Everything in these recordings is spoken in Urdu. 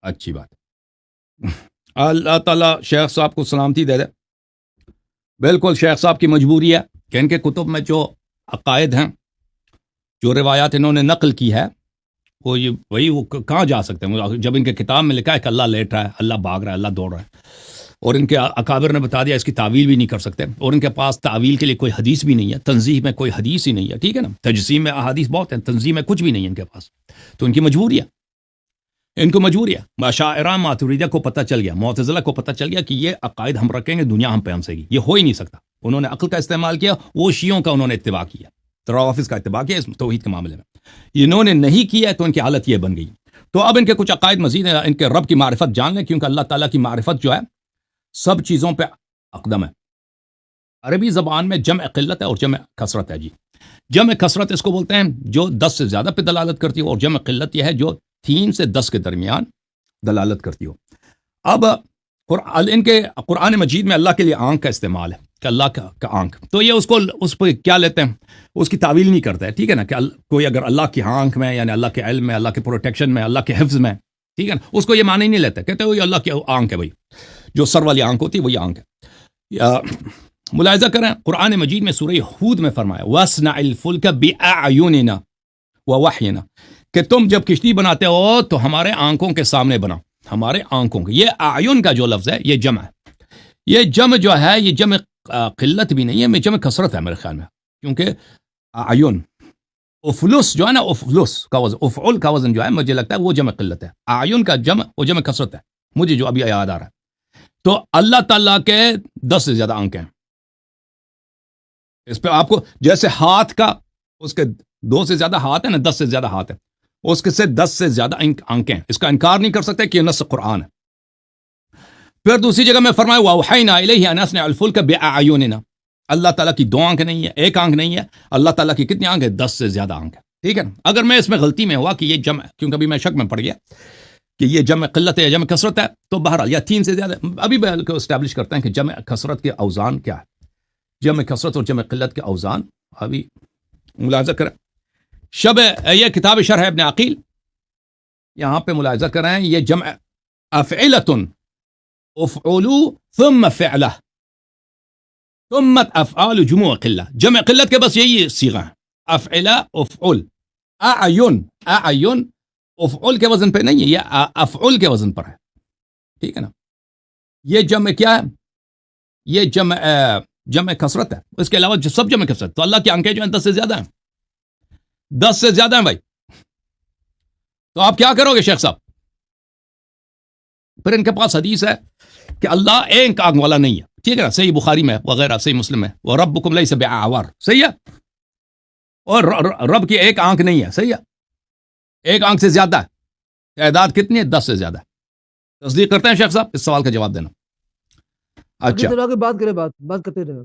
اچھی بات. اللہ تعالیٰ شیخ صاحب کو سلامتی دے دے. بالکل شیخ صاحب کی مجبوری ہے کہ ان کے کتب میں جو عقائد ہیں، جو روایات انہوں نے نقل کی ہے، وہ کہاں جا سکتے ہیں جب ان کے کتاب میں لکھا ہے کہ اللہ لیٹ رہا ہے، اللہ بھاگ رہا ہے، اللہ دوڑ رہا ہے، اور ان کے اکابر نے بتا دیا اس کی تعویل بھی نہیں کر سکتے، اور ان کے پاس تعویل کے لیے کوئی حدیث بھی نہیں ہے، تنزیح میں کوئی حدیث ہی نہیں ہے. ٹھیک ہے نا، تجسیم میں احادیث بہت ہیں، تنزیح میں کچھ بھی نہیں ہے ان کے پاس. تو ان کی مجبوری ہے، ان کو مجبوری ہے. اشاعرہ ماتریدیہ کو پتہ چل گیا، معتزلہ کو پتہ چل گیا کہ یہ عقائد ہم رکھیں گے دنیا ہم پہ ہم سے گی، یہ ہو ہی نہیں سکتا. انہوں نے عقل کا استعمال کیا، وہ شیعوں کا انہوں نے اتباع کیا، روافض کا اتباع کیا اس توحید کے معاملے میں. انہوں نے نہیں کیا تو ان کی حالت یہ بن گئی. تو اب ان کے کچھ عقائد مزید ہیں، ان کے رب کی معرفت جان لیں، کیونکہ اللہ تعالیٰ کی معرفت جو ہے سب چیزوں پہ اقدم ہے. عربی زبان میں جمع قلت ہے اور جمع کثرت ہے. جی، جمع کثرت اس کو بولتے ہیں جو 10 سے زیادہ پہ دلالت کرتی ہو، اور جمع قلت یہ ہے جو 3 سے 10 کے درمیان دلالت کرتی ہو. اب ان کے قرآن مجید میں اللہ کے لیے آنکھ کا استعمال ہے کہ اللہ کا آنکھ، تو یہ اس پہ کیا لیتے ہیں، اس کی تعویل نہیں کرتا ہے. ٹھیک ہے نا، کہ کوئی اگر اللہ کی آنکھ میں، یعنی اللہ کے علم میں، اللہ کے پروٹیکشن میں، اللہ کے حفظ میں، ٹھیک ہے نا، اس کو یہ معنی نہیں لیتے، کہتے ہیں وہ اللہ کی آنکھ ہے، بھائی جو سر والی آنکھ ہوتی ہے وہی آنکھ ہے. ملاحظہ کریں قرآن مجید میں سورہ ہود میں فرمایا وَاصْنَعِ الْفُلْكَ بِأَعْيُنِنَا وَوَحْيِنَا، کہ تم جب کشتی بناتے ہو تو ہمارے آنکھوں کے سامنے بنا، ہمارے آنکھوں کے. یہ اعین کا جو لفظ ہے یہ جمع ہے. یہ جمع جو ہے یہ جمع قلت بھی نہیں ہے، میں جمع کثرت ہے میرے خیال میں، کیونکہ اعین افلس جو ہے نا، افلس کا وزن، افعل کا وزن جو ہے مجھے لگتا ہے وہ جمع قلت ہے. اعین کا جمع وہ جمع کثرت ہے، مجھے جو ابھی یاد آ رہا ہے. تو اللہ تعالیٰ کے 10 سے زیادہ آنکھیں ہیں. اس پہ آپ کو جیسے ہاتھ کا، اس کے 2 سے زیادہ ہاتھ ہے نا، 10 سے زیادہ ہاتھ ہے، اس کے سے 10 سے زیادہ آنکھیں ہیں. اس کا انکار نہیں کر سکتے کہ یہ نص قرآن ہے. پھر دوسری جگہ میں فرمایا وَأَوْحَيْنَا إِلَيْهِ أَنْ أَصْنِعَ الْفُلْكَ بِأَعْيُنِنَا. اللہ تعالیٰ کی 2 آنکھیں نہیں ہے، 1 آنکھ نہیں ہے. اللہ تعالیٰ کی کتنی آنکھ ہے؟ 10 سے زیادہ آنکھ ہے. ٹھیک ہے نا. اگر میں اس میں غلطی میں ہوا کہ یہ جمع، کیونکہ ابھی میں شک میں پڑ گیا کہ یہ جمع قلت ہے یا جمع کثرت ہے، تو بہرحال یا 3 سے زیادہ، ابھی کو اسٹیبلش کرتے ہیں کہ جمع کثرت کے اوزان کیا ہے. جمع کثرت اور جمع قلت کے اوزان ابھی ملاحظہ کریں. یہ کتاب شرح ابن عقیل، یہاں پہ ملاحظہ کریں، یہ جمع افعلۃ افعلوا ثم فعلہ ثم افعال جموع قلہ. جمع قلت کے بس یہی صیغہ ہے، افعلہ افعل. اعین افعل کے وزن پہ نہیں ہے، یہ افعل کے وزن پر ہے. ٹھیک ہے نا. یہ جمع کیا ہے؟ یہ جمع کثرت ہے. اس کے علاوہ جو سب جمع کثرت. تو اللہ کی آنکھیں جو ہیں 10 سے زیادہ ہیں، 10 سے زیادہ ہیں بھائی. تو آپ کیا کرو گے شیخ صاحب؟ پھر ان کے پاس حدیث ہے کہ اللہ ایک آنکھ والا نہیں ہے. ٹھیک ہے نا، صحیح بخاری میں وغیرہ، صحیح مسلم میں، وَرَبُّكُمْ لَيْسَ بِأَعْوَرٍ، صحیح ہے. اور رب کی ایک آنکھ نہیں ہے، صحیح ہے، 1 آنکھ سے زیادہ ہے. تعداد کتنی ہے؟ 10 سے زیادہ ہے. تصدیق کرتے ہیں شیخ صاحب؟ اس سوال کا جواب دینا. اچھا بات کریں، بات کرتے رہے،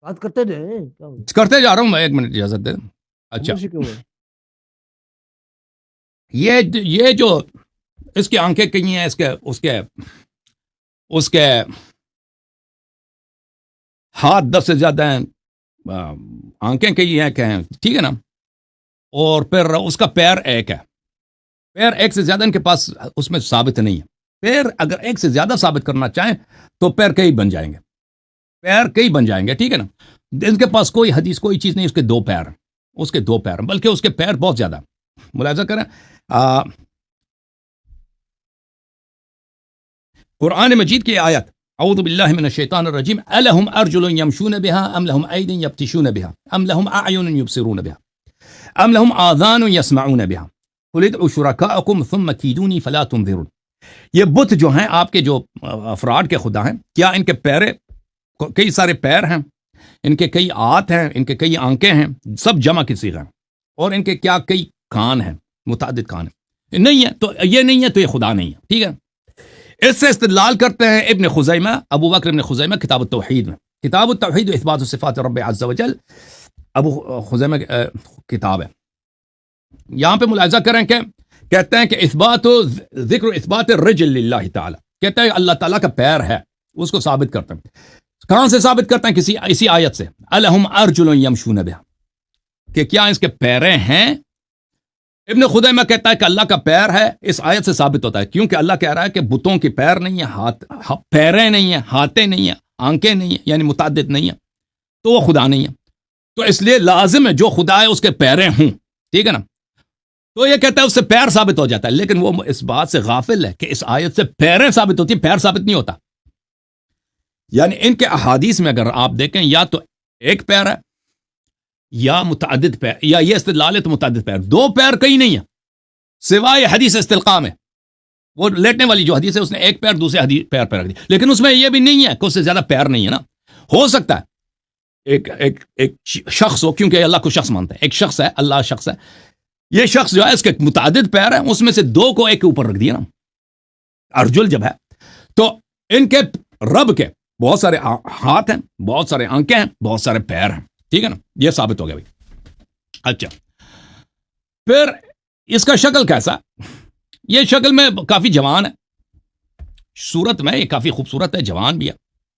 بات کرتے رہے، کرتے جا رہا ہوں میں. 1 منٹ اجازت دے. اچھا، یہ جو اس کی آنکھیں کہیں ہیں، اس کے ہاتھ 10 سے زیادہ ہیں، آنکھیں کہیں ہیں کہ ہیں. ٹھیک ہے نا. اور پھر اس کا پیر 1 ہے. پیر 1 سے زیادہ ان کے پاس اس میں ثابت نہیں ہے. پیر اگر 1 سے زیادہ ثابت کرنا چاہیں تو پیر کئی بن جائیں گے، پیر کئی بن جائیں گے. ٹھیک ہے نا. ان کے پاس کوئی حدیث، کوئی چیز نہیں اس کے 2 پیر، اس کے 2 پیر، بلکہ اس کے پیر بہت زیادہ. ملاحظہ کریں قرآن مجید کی آیت اعوذ باللہ من الشیطان الرجیم الہم ارجل یمشون بها ام لهم اید یبطشون بها ام لهم اعین یبصرون بها ام لهم آذان یسمعون بها قل ادعوا شرکاءکم ثم کیدونی فلا تنظرون. یہ بت جو ہیں آپ کے، جو افراد کے خدا ہیں، کیا ان کے کئی سارے پیر ہیں، ان کے کئی آنت ہیں، ان کے کئی آنکھیں ہیں، سب جمع کی صیغہ ہیں، اور ان کے کیا کئی کان ہیں، متعدد کان ہیں؟ نہیں ہے. تو یہ نہیں ہے تو یہ خدا نہیں ہے. ٹھیک ہے. اس سے استدلال کرتے ہیں ابن خزیمہ، ابو بکر ابن خزیمہ، کتاب التوحید میں. کتاب التوحید اثبات صفات رب عز وجل، ابو خزیمہ کتاب ہے. یہاں پہ ملاحظہ کریں کہ کہتے ہیں کہ ذکر اثبات الرجل للہ تعالی، کہتے ہیں اللہ تعالیٰ کا پیر ہے، اس کو ثابت کرتے ہیں. کہاں سے ثابت کرتے ہیں؟ اسی آیت سے، الہم ارجل یمشون بها، کہ کیا اس کے پیریں ہیں ابن خدیمہ کہتا ہے کہ اللہ کا پیر ہے، اس آیت سے ثابت ہوتا ہے، کیونکہ اللہ کہہ رہا ہے کہ بتوں کے پیر نہیں ہیں، پیریں نہیں ہیں، ہاتھیں نہیں ہیں، آنکھیں نہیں ہیں، یعنی متعدد نہیں ہیں، تو وہ خدا نہیں ہے، تو اس لیے لازم ہے جو خدا ہے اس کے پیریں ہوں، ٹھیک ہے نا؟ تو یہ کہتا ہے اس سے پیر ثابت ہو جاتا ہے، لیکن وہ اس بات سے غافل ہے کہ اس آیت سے پیریں ثابت ہوتی ہیں، پیر ثابت نہیں ہوتا. یعنی ان کے احادیث میں اگر آپ دیکھیں یا تو ایک پیر ہے یا متعدد پیر، یا یہ استدلال ہے تو متعدد پیر، دو پیر کہیں نہیں ہے سوائے حدیث استلقاء میں. وہ لیٹنے والی جو حدیث ہے اس نے ایک پیر دوسرے حدیث پیر پہ رکھ دی، لیکن اس میں یہ بھی نہیں ہے کہ اس سے زیادہ پیر نہیں ہے نا. ہو سکتا ہے ایک شخص ہو، کیونکہ اللہ کو شخص مانتا ہے، ایک شخص ہے، اللہ شخص ہے، یہ شخص جو ہے اس کے متعدد پیر ہیں، اس میں سے دو کو ایک کے اوپر رکھ دیا نا، ارجل جب ہے، تو ان کے رب کے بہت سارے ہاتھ ہیں، بہت سارے آنکھیں ہیں، بہت سارے پیر ہیں، ٹھیک ہے نا؟ یہ ثابت ہو گیا بھائی. اچھا، پھر اس کا شکل کیسا؟ یہ شکل میں کافی جوان ہے، صورت میں یہ کافی خوبصورت ہے، جوان بھی ہے،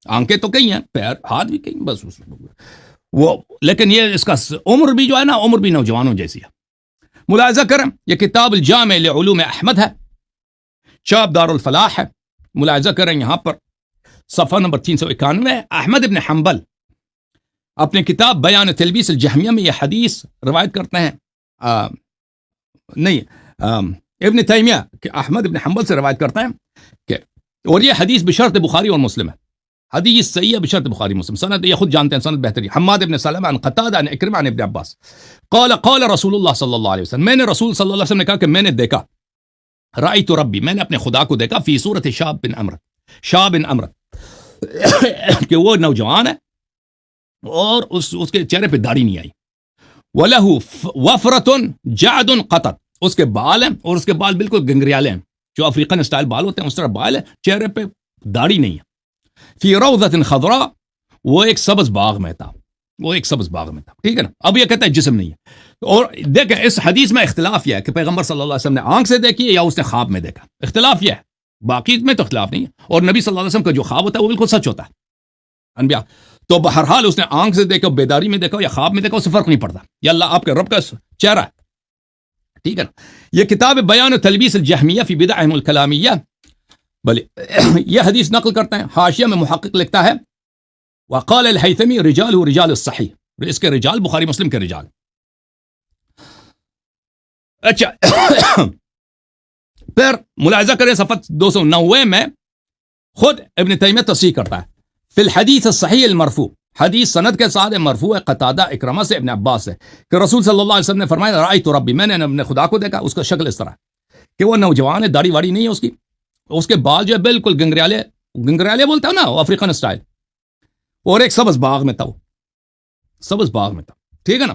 آنکھیں تو کئی ہیں، پیر ہاتھ بھی کئی، بس وہ، لیکن یہ اس کا عمر بھی جو ہے نا، عمر بھی نوجوانوں جیسی ہے. ملاحظہ کریں، یہ کتاب الجامع لعلوم احمد ہے، چاپ دار الفلاح ہے. ملاحظہ کریں یہاں پر صفحہ نمبر 391، احمد ابن حنبل اپنے کتاب بیان تلبیس الجہمیہ میں یہ حدیث روایت کرتے ہیں، ابن تیمیہ کہ احمد ابن حنبل سے روایت کرتے ہیں کہ، اور یہ حدیث بشرط بخاری اور مسلم ہے، حدیث صحیح ہے بشرط بخاری مسلم، سند یہ خود جانتے ہیں، سند بہتری. حماد ابن سلمہ عن قتادہ عن اکرمہ عن ابن عباس قال رسول اللہ صلی اللہ علیہ وسلم، میں نے رسول صلی اللہ علیہ وسلم نے کہا کہ میں نے دیکھا، رأیت ربی، میں نے اپنے خدا کو دیکھا، فی صورت شاب بن عمرو کہ وہ نوجوان ہے اور اس کے چہرے پہ داڑھی نہیں آئی، وَلَهُ وَفْرَةٌ جَعْدٌ قَطَتْ، اس کے بال ہیں اور اس کے بال بالکل گنگریالے ہیں، جو افریقن اسٹائل بال ہوتے ہیں اس طرح بال ہے، چہرے پہ داڑھی نہیں ہے. فی روضۃ خضراء، وہ ایک سبز باغ میں تھا، ٹھیک ہے نا؟ اب یہ کہتا ہے جسم نہیں ہے. اور دیکھیں اس حدیث میں اختلاف یہ ہے کہ پیغمبر صلی اللہ علیہ وسلم نے آنکھ سے دیکھی ہے یا اس نے خواب میں دیکھا، اختلاف یہ ہے، باقی میں تو اختلاف نہیں ہے. اور نبی صلی اللہ علیہ وسلم کا جو خواب ہوتا ہے وہ بالکل سچ ہوتا ہے، انبیاء. تو بہرحال اس نے آنکھ سے دیکھا، بیداری میں دیکھا یا خواب میں دیکھا، اس سے فرق نہیں پڑتا، یا اللہ آپ کے رب کا چہرہ ہے، ٹھیک ہے نا؟ یہ کتاب بیان تلبیس الجہمیہ فی بدعہم الکلامیہ، بلے یہ حدیث نقل کرتے ہیں. حاشیہ میں محقق لکھتا ہے وقال الہیثمی رجال رجال الصحیح، اس کے رجال بخاری مسلم کے رجال. اچھا پھر ملاحظہ کریں صفحہ 290 میں خود ابن تیمیہ تصحیح کرتا ہے، فی الحدیث الصحیح المرفوع، حدیث سند کے ساتھ مرفوع ہے قتادہ اکرمہ سے ابن عباس سے کہ رسول صلی اللہ علیہ وسلم نے فرمایا رأیت ربی، میں نے اپنے خدا کو دیکھا. اس کا شکل اس طرح کہ وہ نوجوان ہے، داڑھی واڑی نہیں ہے اس کے بال جو ہے بالکل گنگریالے بولتا ہے نا، افریقن اسٹائل، اور ایک سبز باغ میں تھا، ٹھیک ہے نا؟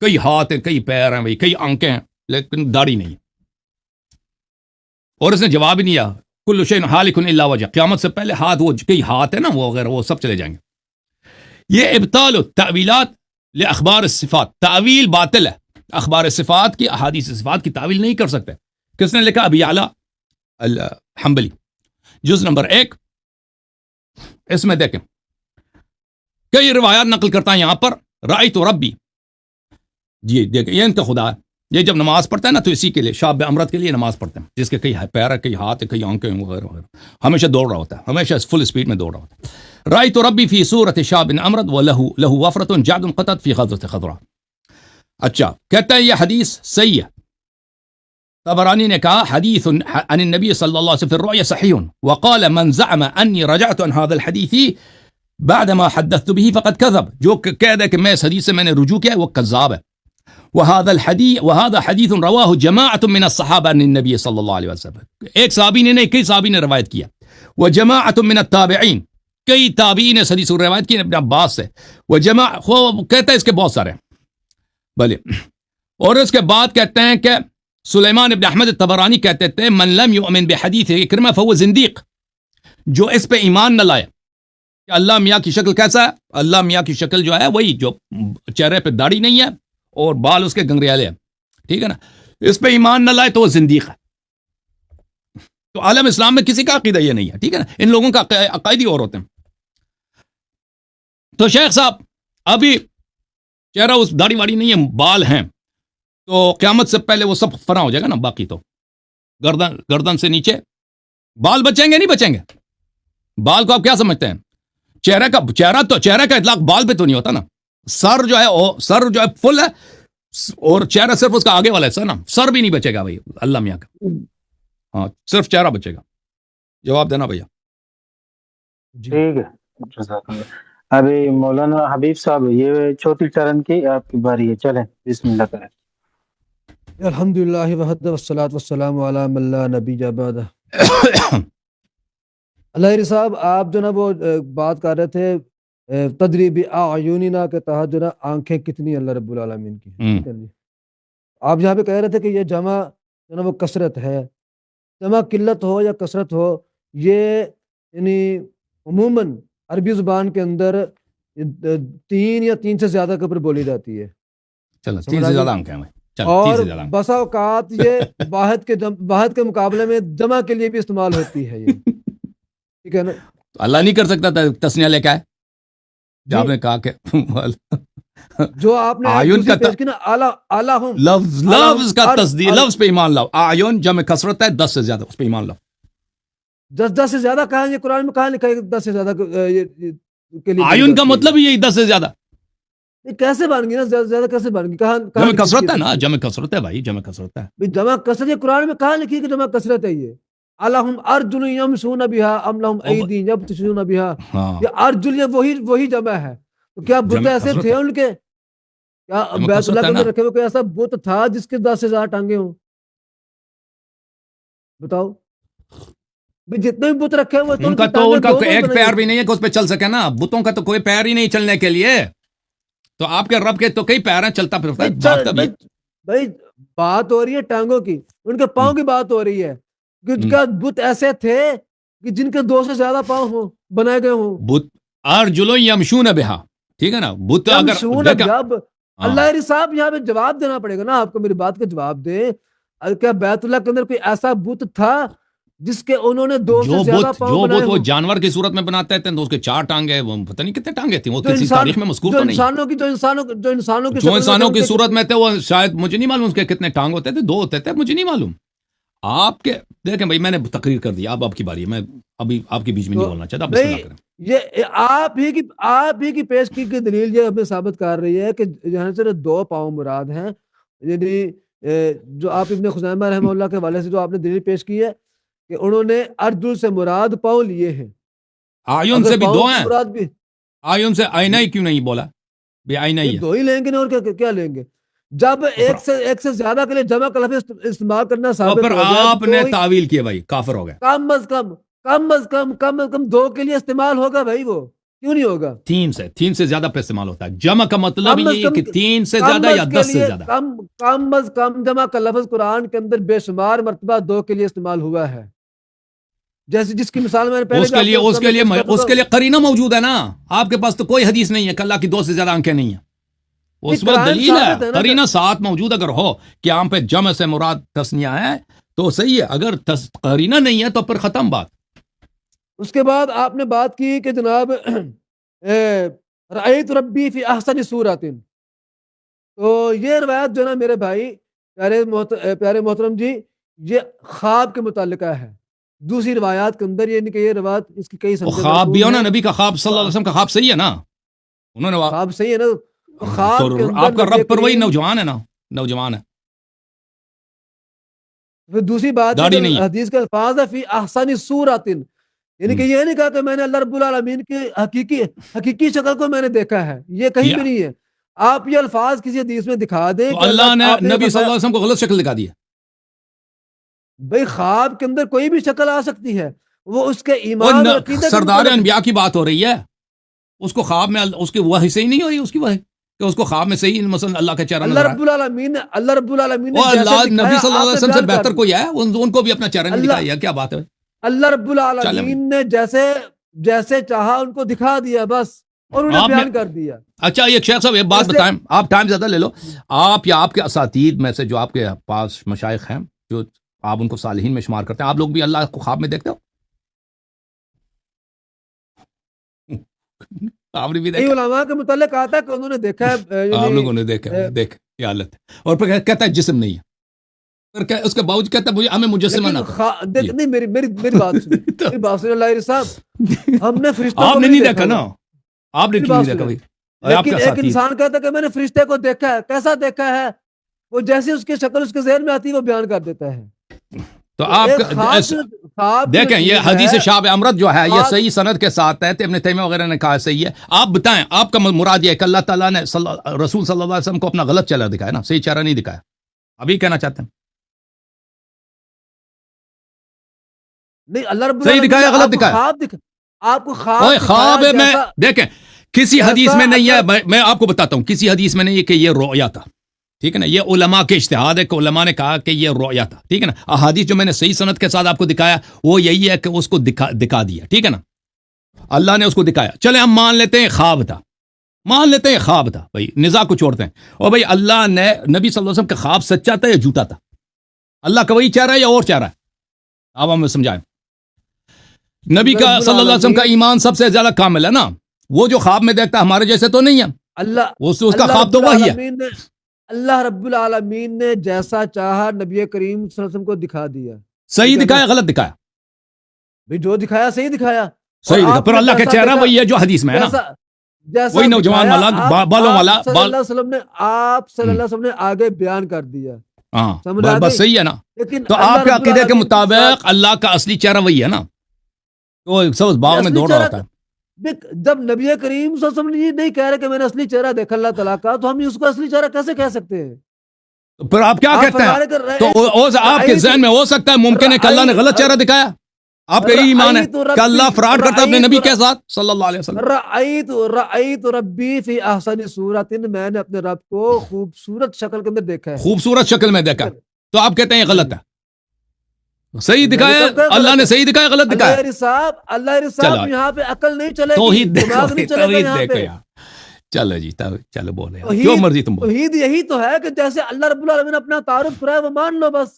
کئی ہاتھ ہیں، کئی پیر ہیں، کئی آنکھیں ہیں، لیکن داڑھی نہیں ہے. اور اس نے جواب ہی نہیں دیا، کل شیء ہالک الا وجہ، قیامت سے پہلے وہ کئی ہاتھ ہیں نا وہ وغیرہ، وہ سب چلے جائیں گے. یہ ابطال التأویلات لاخبار الصفات، تعویل باطل ہے، اخبار صفات کی، احادیث صفات کی تعویل نہیں کر سکتے. کس نے لکھا؟ ابی اعلی الحنبلی، جز نمبر 1. اس میں دیکھیں کئی روایات نقل کرتا ہے یہاں پر، رأیت ربی، جی دیکھیں یہ ان کا خدا ہے. یہ جب نماز پڑھتا ہے نا تو اسی کے لیے، شاب امرت کے لیے نماز پڑھتے ہیں، جس کے کئی پیر ہے، کئی ہاتھ ہے، کئی آنکھیں وغیرہ وغیرہ، ہمیشہ دوڑ رہا ہوتا ہے، ہمیشہ فل اسپیڈ میں دوڑ رہا ہوتا ہے. رأیت ربی فی صورت شاب امرت وله وفرۃ جعد قطت فی غزوۃ خضراء. اچھا کہتا ہے یہ حدیث صحیح ہے. طبرانی نے کہا حدیث عن النبی صلی اللہ علیہ وسلم فی الرؤیا صحیح، وقال من زعم انی رجعت عن هذا الحدیث بعدما حدثت به فقد كذب، جو کہہ دے کہ میں اس حدیث سے میں نے رجوع کیا وہ کذاب ہے. وهذا حدیث رواه جماعة من الصحابہ عن النبی صلی اللہ علیہ وسلم، ایک صحابی نے نہیں، کئی صحابی نے روایت کیا. وجماعة من التابعین، کئی تابعین نے اس حدیث کو روایت کی ابن عباس سے. کہتا ہے اس کے بہت سارے بھلے. اور اس کے بعد کہتے ہیں کہ سلیمان ابن احمد الطبرانی کہتے تھے من لم یؤمن بحدیث اکرمہ فهو زندیق، جو اس پہ ایمان نہ لائے کہ اللہ میاں کی شکل کیسا ہے، اللہ میاں کی شکل جو ہے وہی جو چہرے پہ داڑھی نہیں ہے اور بال اس کے گنگریالے ہیں، ٹھیک ہے نا، اس پہ ایمان نہ لائے تو وہ زندیق ہے. تو عالم اسلام میں کسی کا عقیدہ یہ نہیں ہے، ٹھیک ہے نا، ان لوگوں کا عقائدی اور ہوتے ہیں. تو شیخ صاحب ابھی چہرہ اس داڑھی واڑی نہیں ہے، بال ہیں، تو قیامت سے پہلے وہ سب فنا ہو جائے گا نا. باقی تو گردن سے نیچے بال بچیں گے نہیں بچیں گے. بال کو آپ کیا سمجھتے ہیں؟ چہرہ کا اطلاق بال پہ تو نہیں ہوتا نا. سر جو ہے فل ہے اور چہرہ صرف اس کا آگے والا ہے نا. سر بھی نہیں بچے گا بھائی اللہ میاں کا. ہاں صرف چہرہ بچے گا. جواب دینا بھیا. جی ٹھیک ہے. جزاک اللہ. ابھی مولانا حبیب صاحب یہ چوتھی ٹرن کی آپ کی باری ہے. چلیں بسم اللہ کریں. الحمدللہ وحدہ والصلاۃ والسلام علی من لا نبی بعد. اللہ صاحب آپ جو نا وہ بات کر رہے تھے تدریب اعیننا کے تحت جو نا آنکھیں کتنی اللہ رب العالمین کی ہیں. ٹھیک ہے جی. آپ یہاں پہ کہہ رہے تھے کہ یہ جمع جو نا وہ کثرت ہے. جمع قلت ہو یا کثرت ہو یہ یعنی عموماً عربی زبان کے اندر 3 یا 3 سے زیادہ کے اوپر بولی جاتی ہے. چلو سمجھ 3 آ سے گئی؟ زیادہ انک ہیں بھائی. چلو 3 اور سے زیادہ بسا اوقات یہ واحد کے مقابلے میں جمع کے لیے بھی استعمال ہوتی ہے یہ. ٹھیک ہے نا. اللہ نہیں کر سکتا تھا تسنیہ لے کے آئے. جی آپ نے کہا کہ جو آپ نے آیون کا پیش کی نا اعلیٰ لفظ کا تصدیق لفظ پہ ایمان لاؤ. آیون جمع کثرت ہے 10 سے زیادہ اس پہ ایمان لاؤ. 10 سے زیادہ کہاں یہ قرآن میں کہاں لکھا ہے 10 سے زیادہ کے لیے آیون کا مطلب ہی یہی 10 سے زیادہ. یہ کیسے بن گئی نا زیادہ کیسے بن گئی کہاں جمع کثرت ہے نا. جمع کثرت ہے بھائی. جمع کثرت ہے. جمع کثرت یہ قرآن میں کہاں لکھی ہے کہ جمع کثرت ہے. یہ الہم ارجل یمشون بہا ام لہم ایدی یبطشون بہا. ہاں یہ ارجل وہی جمع ہے. تو کیا بت جمع ایسے کثرت تھے ہے. ان کے کیا جمع بیت کثرت اللہ ہے کے نا. اندر رکھے ہوئے کوئی ایسا بت تھا جس کے 10 سے زیادہ ٹانگیں ہوں؟ بتاؤ بھی جتنے بھی بت رکھے ہوئے تو ان کا ایک پیر بھی نہیں ہے کہ اس پہ چل سکے نا. بتوں کا تو کوئی پیر ہی نہیں چلنے کے لیے. تو آپ کے رب کے تو کئی پیر ہیں چلتا پھرتا ہے. بھائی بات ہو رہی ہے ٹانگوں کی. ان کے پاؤں کی بات ہو رہی ہے کہ بت ایسے تھے کہ جن کے 2 سے زیادہ پاؤں ہوں بنائے گئے ہوں. بت ارجل یمشون بہا. ٹھیک ہے نا. بت اگر اللہ صاحب یہاں پہ جواب دینا پڑے گا نا آپ کو. میری بات کا جواب دیں. کیا بیت اللہ کے اندر کوئی ایسا بت تھا جس کے انہوں نے 2 سے زیادہ پاؤں بنائے وہ ہوں؟ جانور کی صورت میں بناتے تھے تو اس کے 4 ٹانگیں وہ پتہ نہیں کتنے ٹانگیں تھیں. وہ جو کسی تاریخ میں مذکور تو نہیں. جو انسانوں کی جو انسانوں کی صورت میں تھے وہ شاید مجھے نہیں معلوم اس کے کتنے ٹانگ ہوتے تھے. 2 ہوتے تھے مجھے نہیں معلوم. آپ کے دیکھیں بھائی میں نے تقریر کر دی. اب آپ کی باری ہے. میں ابھی آپ کے بیچ میں نہیں بولنا چاہتا. بسم اللہ کریں. یہ آپ ہی کی پیش کی دلیل یہ ہمیں ثابت کر رہی ہے کہ یہاں سے 2 پاؤں مراد ہیں. یعنی جو آپ ابن خزیمہ رحمہ اللہ کے حوالے سے جو آپ نے دلیل پیش کی ہے کہ انہوں نے ارجل سے مراد پاؤں لیے ہیں. آیون سے بھی 2 ہیں. مراد بھی آیون سے آئینہ ہی کیوں نہیں بولا؟ بے آئینہ ہی ہے. 2 ہی لیں گے نا اور کیا لیں گے. جب ایک سے زیادہ کے لیے جمع کا لفظ استعمال کرنا ثابت پھر ہو گیا آپ نے تعویل کیا بھائی کافر ہو گئے. کم از کم 2 کے لیے استعمال ہوگا بھائی. وہ کیوں نہیں ہوگا؟ 3 سے زیادہ پہ استعمال ہوتا ہے. جمع کا مطلب یہ ہے کہ 3 سے زیادہ یا 10 سے زیادہ. کم از کم جمع کا لفظ قرآن کے اندر بے شمار مرتبہ 2 کے لیے استعمال ہوا ہے. جیسے جس کی مثال میں نے پہلے اس کے لیے قرینہ موجود ہے نا. آپ کے پاس تو کوئی حدیث نہیں ہے کہ اللہ کی 2 سے زیادہ آنکھیں نہیں ہیں. اس میں دلیل ہے. قرینہ ساتھ موجود اگر ہو کہ یہاں پہ جمع سے مراد تسنیہ ہے تو صحیح ہے. اگر قرینہ نہیں ہے تو پھر ختم بات. اس کے بعد آپ نے بات کی کہ جناب رأیت ربی فی احسن صورت. تو یہ روایت جو نا میرے بھائی پیارے محترم جی یہ خواب کے متعلقہ ہے. دوسری روایات کے اندر یہ نہیں کہ یہ روایت اس کی کئی سندیں خواب بھی ہو نا. نبی کا خواب صلی اللہ علیہ وسلم کا خواب صحیح ہے نا. انہوں نے خواب صحیح ہے نا. خواب کے آپ کا رب پر وہی نوجوان ہے نا. نوجوان ہے. پھر دوسری بات حدیث کے الفاظ ہے فی احسن صورت. یعنی کہ یہ نہیں کہا کہ میں نے اللہ رب العالمین کی حقیقی شکل کو میں نے دیکھا ہے. یہ کہیں بھی نہیں ہے. آپ یہ الفاظ کسی حدیث میں دکھا دیں تو اللہ نے نبی صلی اللہ علیہ وسلم کو غلط شکل دکھا دی ہے. بھئی خواب کے اندر کوئی بھی شکل آ سکتی ہے. وہ اس کے ایمان اور عقیدہ سردار انبیاء کی بات ہو رہی ہے. اس کو خواب میں اس کی وحی صحیح نہیں ہو رہی. اس کی وحی کہ اس کو خواب میں صحیح مثلا اللہ کا چہرہ اللہ رب العالمین نے اللہ نبی صلی اللہ علیہ وسلم سے بہتر کوئی ہے. ان کو بھی اپنا چہرہ نہیں دکھایا. کیا بات ہے. اللہ رب العالمین نے جیسے چاہا ان کو دکھا دیا بس اور انہیں بیان کر دیا. اچھا یہ شیخ صاحب ایک بات بتائیں. آپ ٹائم زیادہ لے لو. آپ یا آپ کے اساتید میں سے جو آپ کے پاس مشائخ ہیں جو آپ ان کو صالحین میں شمار کرتے ہیں آپ لوگ بھی اللہ کو خواب میں دیکھتے ہو؟ آپ نے بھی دیکھا؟ علماء کے متعلق آتا ہے کہ انہوں نے دیکھا ہے. آپ لوگوں نے دیکھا. یہ حالت ہے. اور پھر کہتا ہے جسم نہیں ہے. پھر اس کے باوجود کہتا ہے ہمیں مجسمہ نہ دیکھ نہیں میری بات سنیں میری بات سنیں اللہ صاحب ہم نے فرشتوں آپ کو نے نہیں دیکھا نا, ہوا. آپ نے کیوں نہیں دیکھا بھائی؟ لیکن ایک انسان کہتا ہے کہ میں نے فرشتے کو دیکھا ہے. کیسا دیکھا ہے؟ وہ جیسی اس کی شکل اس کے ذہن میں آتی ہے وہ بیان کر دیتا ہے. تو آپ دیکھیں یہ حدیث شاب امرت جو ہے یہ صحیح سند کے ساتھ ہے. ابن تیمیہ وغیرہ نے کہا صحیح ہے. آپ بتائیں آپ کا مراد یہ ہے کہ اللہ تعالیٰ نے رسول صلی اللہ علیہ وسلم کو اپنا غلط چہرہ دکھایا نا, صحیح چہرہ نہیں دکھایا. ابھی کہنا چاہتے ہیں نہیں اللہ رب صحیح دکھایا غلط دکھایا؟ آپ کو خواب میں دیکھیں کسی حدیث میں نہیں ہے. میں آپ کو بتاتا ہوں کسی حدیث میں نہیں ہے کہ یہ رؤیا تھا. ٹھیک ہے نا, یہ علماء کے اجتہاد ہے کہ علماء نے کہا کہ یہ رؤیا تھا. ٹھیک ہے نا, احادیث جو میں نے صحیح سند کے ساتھ آپ کو دکھایا وہ یہی ہے کہ اس کو دکھا دیا. ٹھیک ہے نا, اللہ نے اس کو دکھایا. چلے ہم مان لیتے ہیں خواب تھا, مان لیتے ہیں خواب تھا بھائی, نزاع کو چھوڑتے ہیں. اور بھائی اللہ نے نبی صلی اللہ علیہ وسلم کا خواب سچا تھا یا جھوٹا تھا؟ اللہ کا وہی چہرہ ہے یا اور چہرہ ہے؟ اب ہمیں سمجھائیں. نبی کا صلی اللہ علیہ وسلم کا ایمان سب سے زیادہ کامل ہے نا. وہ جو خواب میں دیکھتا ہمارے جیسے تو نہیں ہے. اس کا خواب تو وہی ہے. اللہ رب العالمین نے جیسا چاہا نبی کریم صلی اللہ علیہ وسلم کو دکھا دیا. صحیح دکھایا غلط دکھایا؟ بھئی جو دکھایا صحیح دکھایا. صحیح دکھایا. پر اللہ کا چہرہ وہی ہے جو حدیث میں ہے نا, وہی نوجوان والا بالوں والا. آپ صلی اللہ علیہ وسلم نے آگے بیان کر دیا. ہاں بس صحیح ہے نا. تو آپ کے عقیدے کے مطابق اللہ کا اصلی چہرہ وہی ہے نا, تو سبز باغ میں دوڑ رہا ہوتا ہے. جب نبی کریم صلی اللہ علیہ وسلم یہ نہیں کہہ رہے کہ میں نے اصلی چہرہ دیکھا اللہ تعالیٰ کا, تو ہم اس کو اصلی چہرہ کیسے کہہ سکتے ہیں؟ پھر آپ کیا کہتے ہیں؟ تو آپ کے ذہن میں ہو سکتا ہے ممکن ہے کہ اللہ نے غلط چہرہ دکھایا. آپ کا یہی ایمان ہے کہ اللہ فراڈ کرتا ہے اپنے نبی کے ساتھ صلی اللہ علیہ وسلم. رأیت ربی فی احسن صورت, میں نے اپنے رب کو خوبصورت شکل کے اندر دیکھا ہے. خوبصورت شکل میں دیکھا, تو آپ کہتے ہیں یہ غلط ہے. صحیح دکھایا اللہ نے, صحیح دکھایا غلط دکھایا؟ اللہ صاحب یہاں پہ عقل نہیں چلے گی, دماغ نہیں چلے گا یہاں پہ. چلو جی چلو بولے جو مرضی تم بولو. توحید یہی تو ہے کہ جیسے اللہ رب العالمین اپنا تعارف کرایا وہ مان لو بس,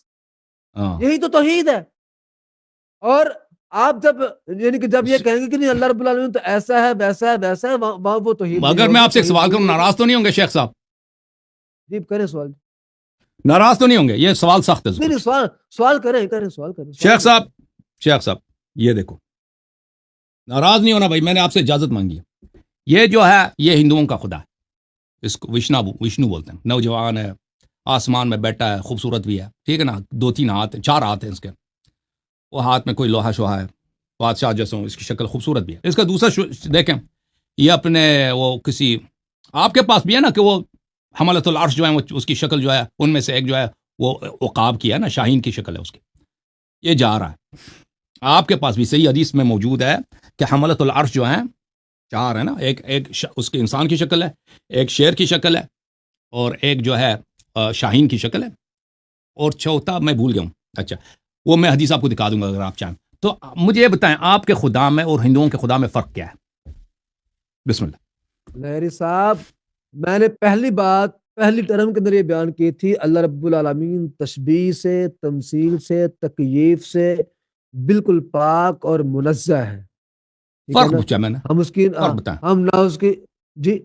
یہی تو توحید ہے. اور آپ جب یعنی کہ جب یہ کہیں گے کہ نہیں اللہ رب العالمین تو ایسا ہے ویسا ہے ویسا ہے, وہاں وہ توحید. اگر میں آپ سے سوال کروں ناراض تو نہیں ہوں گے شیخ صاحب؟ جی کریں سوال. ناراض تو نہیں ہوں گے؟ یہ سوال سخت ہے. نہیں سوال کریں سوال کریں. شیخ صاحب یہ دیکھو, ناراض نہیں ہونا بھائی, میں نے آپ سے اجازت مانگی ہے. یہ جو ہے یہ ہندوؤں کا خدا ہے, اس کو وشنو بولتے ہیں. نوجوان ہے, آسمان میں بیٹھا ہے, خوبصورت بھی ہے. ٹھیک ہے نا, 2-3 ہاتھ ہیں, 4 ہاتھ ہیں اس کے, وہ ہاتھ میں کوئی لوہا شوہا ہے, بادشاہ جیسا ہوں, اس کی شکل خوبصورت بھی ہے. اس کا دوسرا دیکھیں, یہ اپنے وہ کسی آپ کے پاس بھی ہے نا کہ وہ حملۃ العرش جو ہے اس کی شکل جو ہے ان میں سے ایک جو ہے وہ عقاب کی ہے نا, شاہین کی شکل ہے اس کی. یہ جا رہا ہے. آپ کے پاس بھی صحیح حدیث میں موجود ہے کہ حملۃ العرش جو ہیں 4 ہے نا, ایک اس کے انسان کی شکل ہے, ایک شیر کی شکل ہے, اور ایک جو ہے شاہین کی شکل ہے, اور چوتھا میں بھول گیا ہوں. اچھا وہ میں حدیث آپ کو دکھا دوں گا اگر آپ چاہیں. تو مجھے یہ بتائیں آپ کے خدا میں اور ہندوؤں کے خدا میں فرق کیا ہے؟ بسم اللہ. لہری صاحب میں نے پہلی ٹرم کے اندر یہ بیان کی تھی, اللہ رب العالمین تشبیہ سے, تمثیل سے, تکییف سے بالکل پاک اور منزہ ہے. فرق پوچھا میں نے, ہم اس کی ہم نہ اس کی جی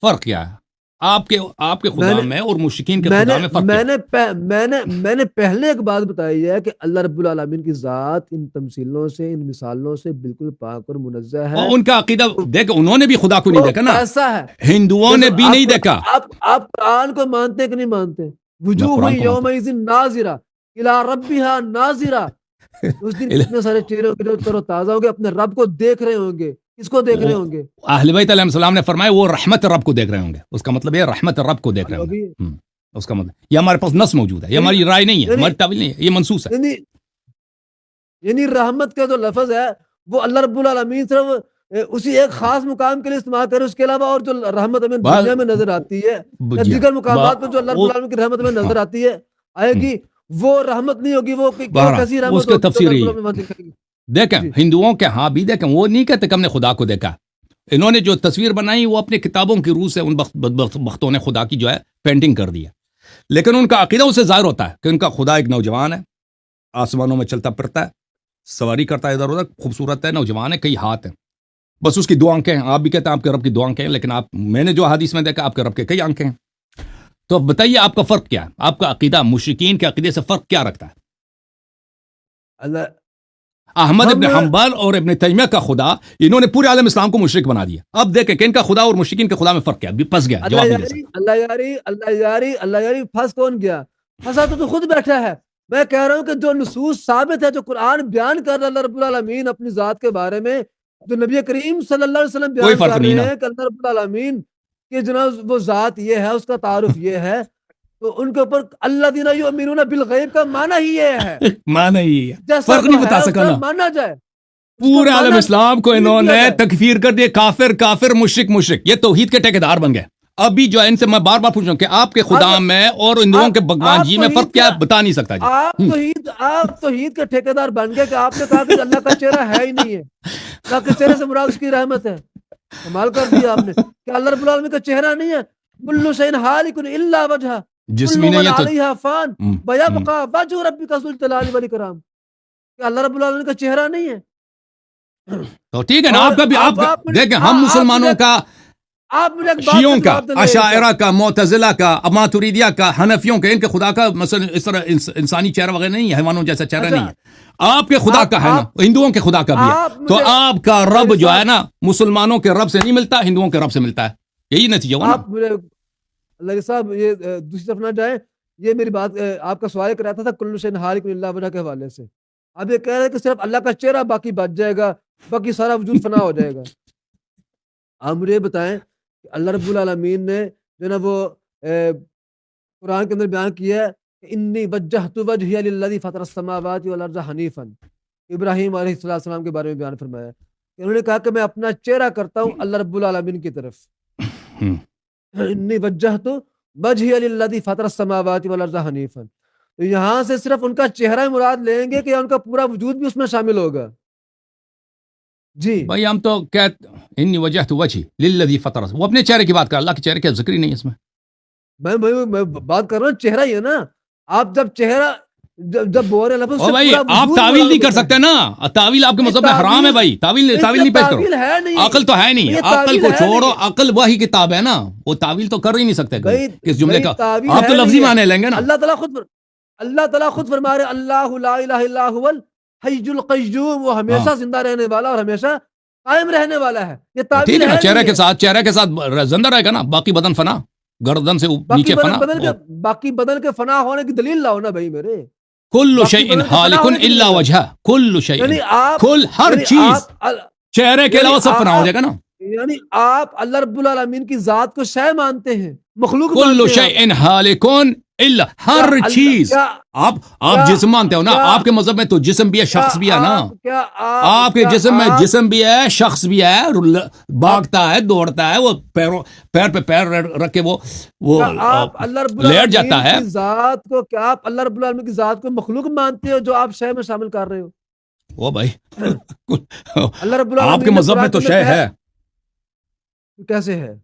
فرق کیا ہے آپ کے خدا میں اور مشرکین کے خدا میں فرق؟ میں نے پہلے ایک بات بتائی ہے کہ اللہ رب العالمین کی ذات ان تمثیلوں سے, ان مثالوں سے بالکل پاک اور منزہ ہے. ان کا عقیدہ دیکھ, انہوں نے بھی خدا کو نہیں دیکھا نا, ایسا ہے ہندوؤں نے بھی نہیں دیکھا. آپ قرآن کو مانتے کہ نہیں مانتے؟ وجوہ یومئذ ناظرہ الی ربہا ناظرہ. اس دن اتنے سارے چہرے ہوں گے جو تر و تازہ ہوں گے, اپنے رب کو دیکھ رہے ہوں گے. کس کو دیکھ رہے ہوں گے؟ اہل بیت علیہ السلام نے فرمایا وہ رحمت رب کو دیکھ رہے ہوں گے. اس کا مطلب یہ رحمت رب کو دیکھ رہے ہوں گے. اس کا مطلب یہ ہمارے پاس نص موجود ہے, یہ ہماری رائے نہیں ہے, ہماری تعویل نہیں ہے, یہ منصوص ہے. یعنی رحمت کا جو لفظ ہے وہ اللہ رب العالمین صرف اسی ایک خاص مقام کے لیے استعمال کرے, اس کے علاوہ اور جو رحمت ہمیں دنیا میں نظر آتی ہے, دیگر مقامات میں جو اللہ رب العالمین کی رحمت ہمیں نظر آتی ہے آئے گی, وہ رحمت نہیں ہوگی, وہ کیسی رحمت اس کی تفسیر دیکھیں. ہندوؤں کے ہاں بھی دیکھیں, وہ نہیں کہتے کہ ہم نے خدا کو دیکھا. انہوں نے جو تصویر بنائی وہ اپنی کتابوں کی روح سے ان بختوں نے خدا کی جو ہے پینٹنگ کر دی ہے. لیکن ان کا عقیدہ اسے ظاہر ہوتا ہے کہ ان کا خدا ایک نوجوان ہے, آسمانوں میں چلتا پھرتا ہے, سواری کرتا ہے ادھر ادھر, خوبصورت ہے, نوجوان ہے, کئی ہاتھ ہیں, بس اس کی 2 آنکھیں ہیں. آپ بھی کہتے ہیں آپ کے رب کی 2 آنکھیں ہیں, لیکن میں نے جو حدیث میں دیکھا آپ کے رب کے کئی آنکھیں ہیں. تو اب بتائیے آپ کا فرق کیا ہے؟ آپ کا عقیدہ مشرکین کے عقیدے سے فرق کیا رکھتا ہے؟ اللہ احمد ابن حنبل اور ابن تیمیہ کا خدا، انہوں نے پورے عالم اسلام کو مشرک بنا دیا. اب دیکھیں کہ ان کا خدا اور مشرکین کے خدا میں فرق کیا ہے. پھنس گیا، جواب نہیں دے سکتا. اللہ یاری پھنس کون گیا؟ پھنسا تو خود بیٹھا ہے. میں کہہ رہا ہوں کہ جو نصوص ثابت ہے، جو قرآن بیان کر رہا ہے اللہ رب العالمین اپنی ذات کے بارے میں، جو نبی کریم صلی اللہ علیہ وسلم بیان کر رہے ہیں کہ اللہ رب العالمین کہ جناب وہ ذات یہ ہے، اس کا تعارف یہ ہے، تو ان کے اوپر اللہ دینا یؤمنون بالغیب کا معنی ہی یہ ہے. معنی ہی ہے، فرق نہیں بتا سکا نا، مانا جائے. پورے عالم اسلام کو انہوں نے تکفیر کر دیا، کافر کافر، مشرک مشرک. یہ توحید کے ٹھیکیدار بن گئے. ابھی جو ہے ان سے میں بار بار پوچھ رہا ہوں کہ آپ کے خدا میں اور ہندوؤں کے بھگوان جی میں فرق کیا بتا نہیں سکتا. آپ توحید کے ٹھیکیدار بن گئے کہ آپ نے کہا کہ اللہ کا چہرہ ہے ہی نہیں ہے، اللہ کے چہرے سے مراد اس کی رحمت ہے. کمال کر دیا آپ نے کہ اللہ رب العالمین کا چہرہ نہیں ہے. کل شیء ہالک الا وجہہ، جسمی نہیں ہے علیہا فان ویبقى وجہ ربک ذو الجلال والاکرام. کہ اللہ رب العالمین کا چہرہ نہیں ہے. تو ٹھیک ہے نا، آپ کا بھی آپ دیکھیں، ہم مسلمانوں کا، شیعوں کا، اشاعرہ کا، معتزلہ کا، ماتریدیہ کا، حنفیوں کا، ان کے خدا کا مثلا اس طرح انسانی چہرہ وغیرہ نہیں ہے، حیوانوں جیسا چہرہ نہیں ہے. آپ کے خدا کا ہے نا، ہندوؤں کے خدا کا بھی ہے. تو آپ کا رب جو ہے نا، مسلمانوں کے رب سے نہیں ملتا، ہندوؤں کے رب سے ملتا ہے. یہی نتیجہ ہوا نا. اللہ صاحب یہ دوسری طرف نہ جائیں. یہ میری بات آپ کا سوال کراتا تھا کل شیء ہالک الا وجہہ کے حوالے سے. اب یہ کہہ رہے ہیں کہ صرف اللہ کا چہرہ باقی بچ جائے گا، باقی سارا وجود فنا ہو جائے گا. آپ مجھے بتائیں کہ اللہ رب العالمین نے جو نا وہ قرآن کے اندر بیان کیا ہے کہ انی وجہت وجہی للذی فطر السماوات والارض حنیفا. ابراہیم علیہ السلام کے بارے میں بیان فرمایا ہے کہ انہوں نے کہا کہ میں اپنا چہرہ کرتا ہوں اللہ رب العالمین کی طرف. انی وجہت وجہی للذی فطر السماوات والارض حنیفا. تو یہاں سے صرف ان کا چہرہ مراد لیں گے کہ ان کا پورا وجود بھی اس میں شامل ہوگا؟ جی بھائی ہم تو کہتے انی وجہت وجہی للذی فطر، وہ اپنے چہرے کی بات کر، اللہ کے چہرے کا ذکر ہی نہیں ہے اس میں. میں بات کر رہا ہوں چہرہ ہی ہے نا. آپ جب چہرہ جب بول رہے لفظ او بھائی آپ تعویل نہیں کر سکتے نا، تعویل آپ کے مذہب میں حرام ہے بھائی. تعویل نہیں پیش کرو، عقل تو ہے نہیں، عقل کو چھوڑو. عقل وہی کتاب ہے نا، وہ تعویل تو کر ہی نہیں سکتے کس جملے کا. آپ تو لفظی معنی لیں گے نا. اللہ تعالیٰ خود فرما رہے اللہ لا الہ الا هو الحی القیوم، وہ ہمیشہ زندہ رہنے والا اور ہمیشہ قائم رہنے والا ہے. یہ تعویل ہے. چہرے کے ساتھ زندہ رہے گا نا، باقی بدن فنا، گردن سے نیچے فنا. باقی بدن کے فنا ہونے کی دلیل لاؤ نا بھائی میرے. کل شیء ہالک الا وجہہ، کل شیء، کل ہر چیز چہرے کے علاوہ سب فنا ہو جائے گا نا. یعنی آپ اللہ رب العالمین کی ذات کو شے مانتے ہیں، مخلوق کل شیء ہالک الا، ہر چیز. آپ جسم مانتے ہو نا، آپ کے مذہب میں تو جسم بھی ہے، شخص بھی ہے نا. آپ کے جسم میں جسم بھی ہے، شخص بھی ہے، بھاگتا ہے، دوڑتا ہے، وہ پیر پہ پیر رکھ کے وہ لیٹ جاتا ہے. ذات کو کیا آپ اللہ رب العالمین کی ذات کو مخلوق مانتے ہو جو آپ شے میں شامل کر رہے ہو؟ وہ بھائی اللہ رب العالمین آپ کے مذہب میں تو شے ہے. کیسے ہے؟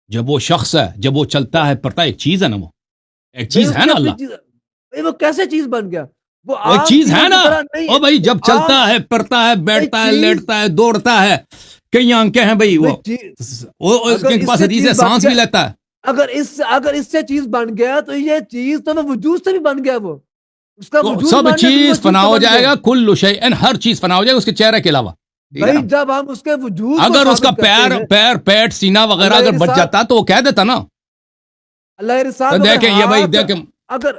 جب وہ شخص ہے، جب وہ چلتا ہے پڑتا ہے، ایک چیز ہے نا، وہ ایک چیز ہے نا. اللہ وہ کیسے چیز بن گیا؟ وہ ایک چیز ہے نا. او بھائی جب چلتا ہے، پڑتا ہے، بیٹھتا ہے، لیٹتا ہے، دوڑتا ہے، کئی آنکھیں ہیں بھائی. وہ اس کے پاس حدیث ہے، سانس بھی لیتا ہے. اگر اس سے چیز بن گیا تو یہ چیز تو وہ وجود سے بھی بن گیا. وہ اس کا سب چیز فنا ہو جائے گا. کل شیء، ہر چیز فنا ہو جائے گا اس کے چہرے کے علاوہ. جب ہم اس کے وجود، اگر اس کا پیر پیٹ سینہ وغیرہ اگر بچ جاتا تو وہ کہہ دیتا نا. اللہ دیکھیں یہ بھائی، دیکھیں اگر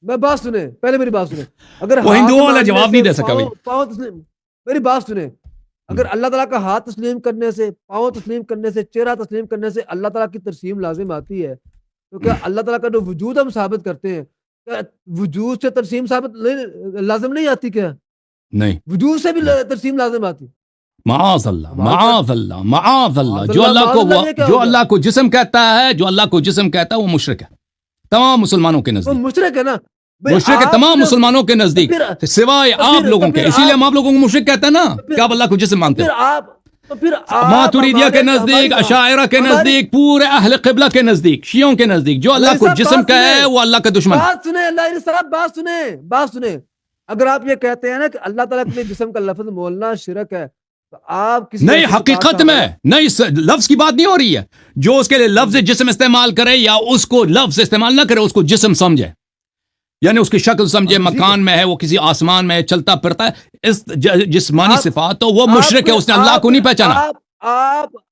میں بات سنیں، پہلے میری بات سنیں. اگر وہ ہندوؤں والا جواب نہیں دے سکا بھائی. پاؤں تسلیم، میری بات سنیں. اگر اللہ تعالیٰ کا ہاتھ تسلیم کرنے سے، پاؤں تسلیم کرنے سے، چہرہ تسلیم کرنے سے اللہ تعالیٰ کی ترسیم لازم آتی ہے، تو کیا اللہ تعالیٰ کا جو وجود ہم ثابت کرتے ہیں، کیا وجود سے ترسیم ثابت لازم نہیں آتی؟ کیا نہیں، وجود سے بھی ترسیم لازم آتی؟ معاذ اللہ، معاذ اللہ، معاذ اللہ. جو اللہ کو جسم کہتا ہے، جو اللہ کو جسم کہتا ہے وہ مشرک ہے تمام مسلمانوں کے نزدیک. مشرک ہے نا، مشرک ہے تمام مسلمانوں کے نزدیک سوائے آپ لوگوں کے. اسی لیے ہم آپ لوگوں کو مشرک کہتے ہیں نا کہ آپ اللہ کو جسم مانتے ہیں. ماتریدیہ کے نزدیک، اشاعرہ کے نزدیک، پورے اہل قبلہ کے نزدیک، شیعوں کے نزدیک جو اللہ کو جسم کہے وہ اللہ کا دشمن. بات سنیں اللہ صاحب، بات سنیں. اگر آپ یہ کہتے ہیں نا کہ اللہ تعالیٰ کے لیے جسم کا لفظ بولنا شرک ہے، تو آپ کسی نہیں، ایسی کتاب حقیقت کا میں حوالہ- نہیں، اس لفظ کی بات نہیں ہو رہی ہے. جو اس کے لیے لفظ جسم استعمال کرے یا اس کو لفظ استعمال نہ کرے، اس کو جسم سمجھے، یعنی اس کی شکل سمجھے، ٹھیک ہے. مکان میں ہے، وہ کسی آسمان میں ہے، چلتا پھرتا ہے، اس جسمانی آپ- صفات تو وہ مشرک ہے، اس نے اللہ کو نہیں پہچانا.